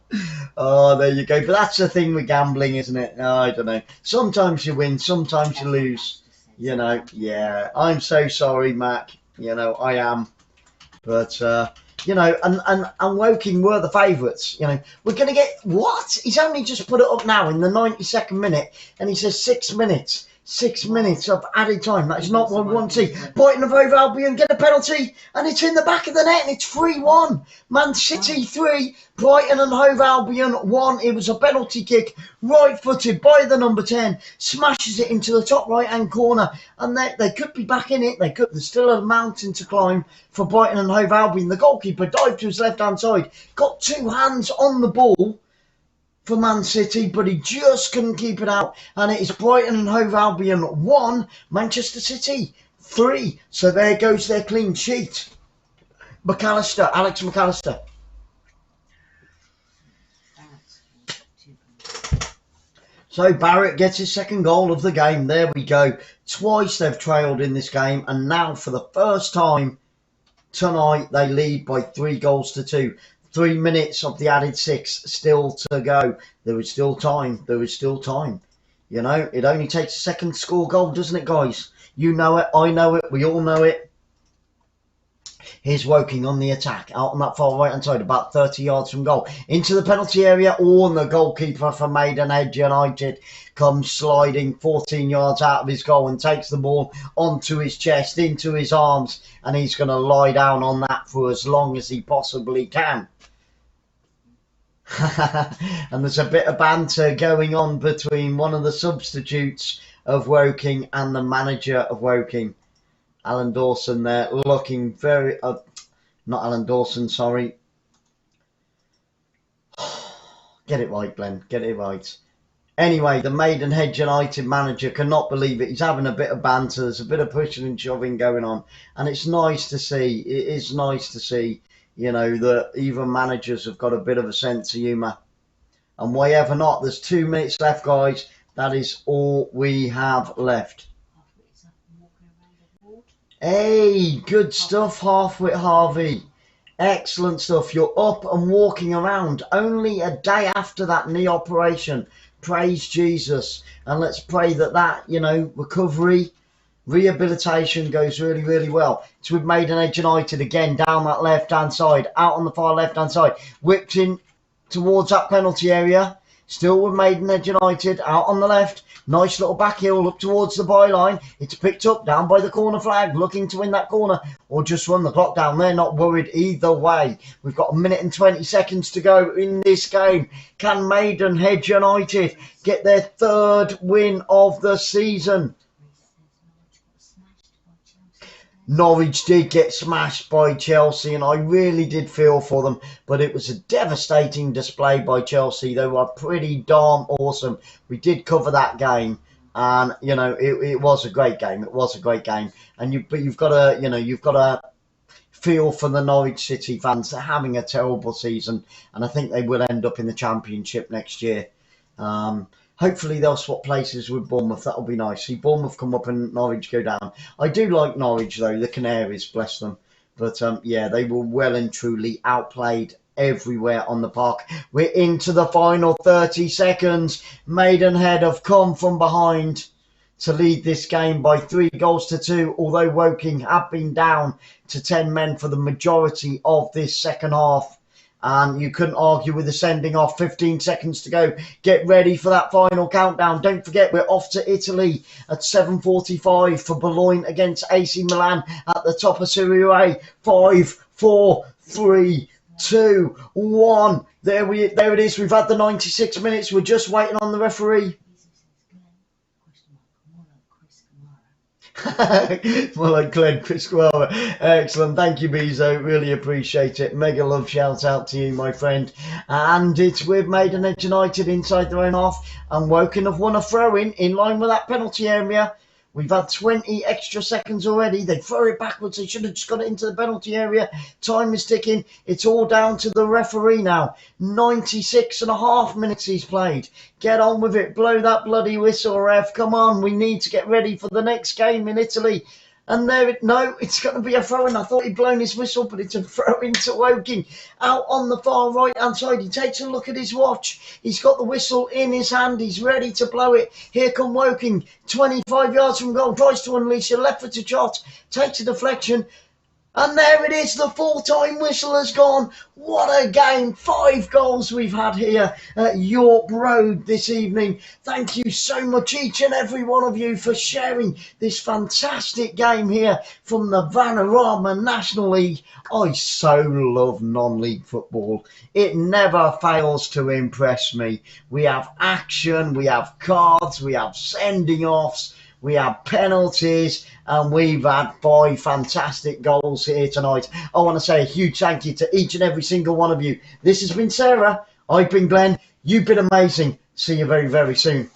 Oh, there you go. But that's the thing with gambling, isn't it? No, I don't know. Sometimes you win, sometimes you lose. You know, yeah. I'm so sorry, Mac. You know, I am. But, you know, and Woking were the favourites. You know, we're going to get... What? He's only just put it up now in the 92nd minute, and he says 6 minutes. 6 minutes of added time. That is not what we want to see. Brighton of Hove Albion get a penalty, and it's in the back of the net, and it's 3-1. Man City 3, Brighton and Hove Albion 1. It was a penalty kick, right-footed by the number 10. Smashes it into the top right-hand corner, and they could be back in it. There's still a mountain to climb for Brighton and Hove Albion. The goalkeeper dived to his left-hand side, got two hands on the ball for Man City, but he just couldn't keep it out. And it is Brighton and Hove Albion 1, Manchester City 3. So there goes their clean sheet. McAllister, Alex McAllister. So Barrett gets his second goal of the game. There we go. Twice they've trailed in this game, and now for the first time tonight they lead by 3-2. 3 minutes of the added 6 still to go. There is still time. There is still time. You know, it only takes a second to score a goal, doesn't it, guys? You know it. I know it. We all know it. Here's Woking on the attack. Out on that far right-hand side, about 30 yards from goal. Into the penalty area. Oh, and the goalkeeper for Maidenhead United comes sliding 14 yards out of his goal and takes the ball onto his chest, into his arms. And he's going to lie down on that for as long as he possibly can. And there's a bit of banter going on between one of the substitutes of Woking and the manager of Woking, Alan Dawson. There looking very not Alan Dawson, sorry. Get it right, Glenn, get it right. Anyway, the Maidenhead United manager cannot believe it. He's having a bit of banter. There's a bit of pushing and shoving going on, and it's nice to see. It is nice to see, you know, that even managers have got a bit of a sense of humour. And whatever not, there's 2 minutes left, guys. That is all we have left. Hey, good stuff, Halfwit Harvey. Excellent stuff. You're up and walking around only a day after that knee operation. Praise Jesus. And let's pray that, you know, recovery, rehabilitation goes really, really well. It's with Maidenhead United again, down that left-hand side, out on the far left-hand side, whipped in towards that penalty area. Still with Maidenhead United, out on the left. Nice little back heel up towards the byline. It's picked up down by the corner flag, looking to win that corner or just run the clock down. They're not worried either way. We've got 1 minute and 20 seconds to go in this game. Can Maidenhead United get their 3rd win of the season? Norwich did get smashed by Chelsea, and I really did feel for them, but it was a devastating display by Chelsea. They were pretty darn awesome. We did cover that game, and you know it was a great game. It was a great game, and you've got to, you know, you've got to feel for the Norwich City fans. They're having a terrible season, and I think they will end up in the Championship next year. Hopefully they'll swap places with Bournemouth. That'll be nice. See Bournemouth come up and Norwich go down. I do like Norwich though, the Canaries, bless them. But yeah, they were well and truly outplayed everywhere on the park. We're into the final 30 seconds. Maidenhead have come from behind to lead this game by 3-2, although Woking have been down to 10 men for the majority of this second half. And you couldn't argue with the sending off. 15 seconds to go. Get ready for that final countdown. Don't forget, we're off to Italy at 7:45 for Bologna against AC Milan at the top of Serie A. 5, 4, 3, 2, 1. There it is. We've had the 96 minutes. We're just waiting on the referee. Well, like Glenn Crisquella. Excellent. Thank you, Bezo. Really appreciate it. Mega love shout out to you, my friend. And it's with Maidenhead United inside their own half. And Woking have won a throw-in line with that penalty area. We've had 20 extra seconds already. They throw it backwards. They should have just got it into the penalty area. Time is ticking. It's all down to the referee now. 96.5 minutes he's played. Get on with it. Blow that bloody whistle, ref. Come on. We need to get ready for the next game in Italy. And no, it's going to be a throw-in. I thought he'd blown his whistle, but it's a throw-in to Woking. Out on the far right-hand side, he takes a look at his watch. He's got the whistle in his hand. He's ready to blow it. Here come Woking, 25 yards from goal. Tries to unleash a left-footed shot. Takes a deflection. And there it is, the full-time whistle has gone. What a game. 5 goals we've had here at York Road this evening. Thank you so much, each and every one of you, for sharing this fantastic game here from the Vanarama National League. I so love non-league football. It never fails to impress me. We have action, we have cards, we have sending-offs, we have penalties, and we've had 5 fantastic goals here tonight. I want to say a huge thank you to each and every single one of you. This has been Sarah. I've been Glenn. You've been amazing. See you very, very soon.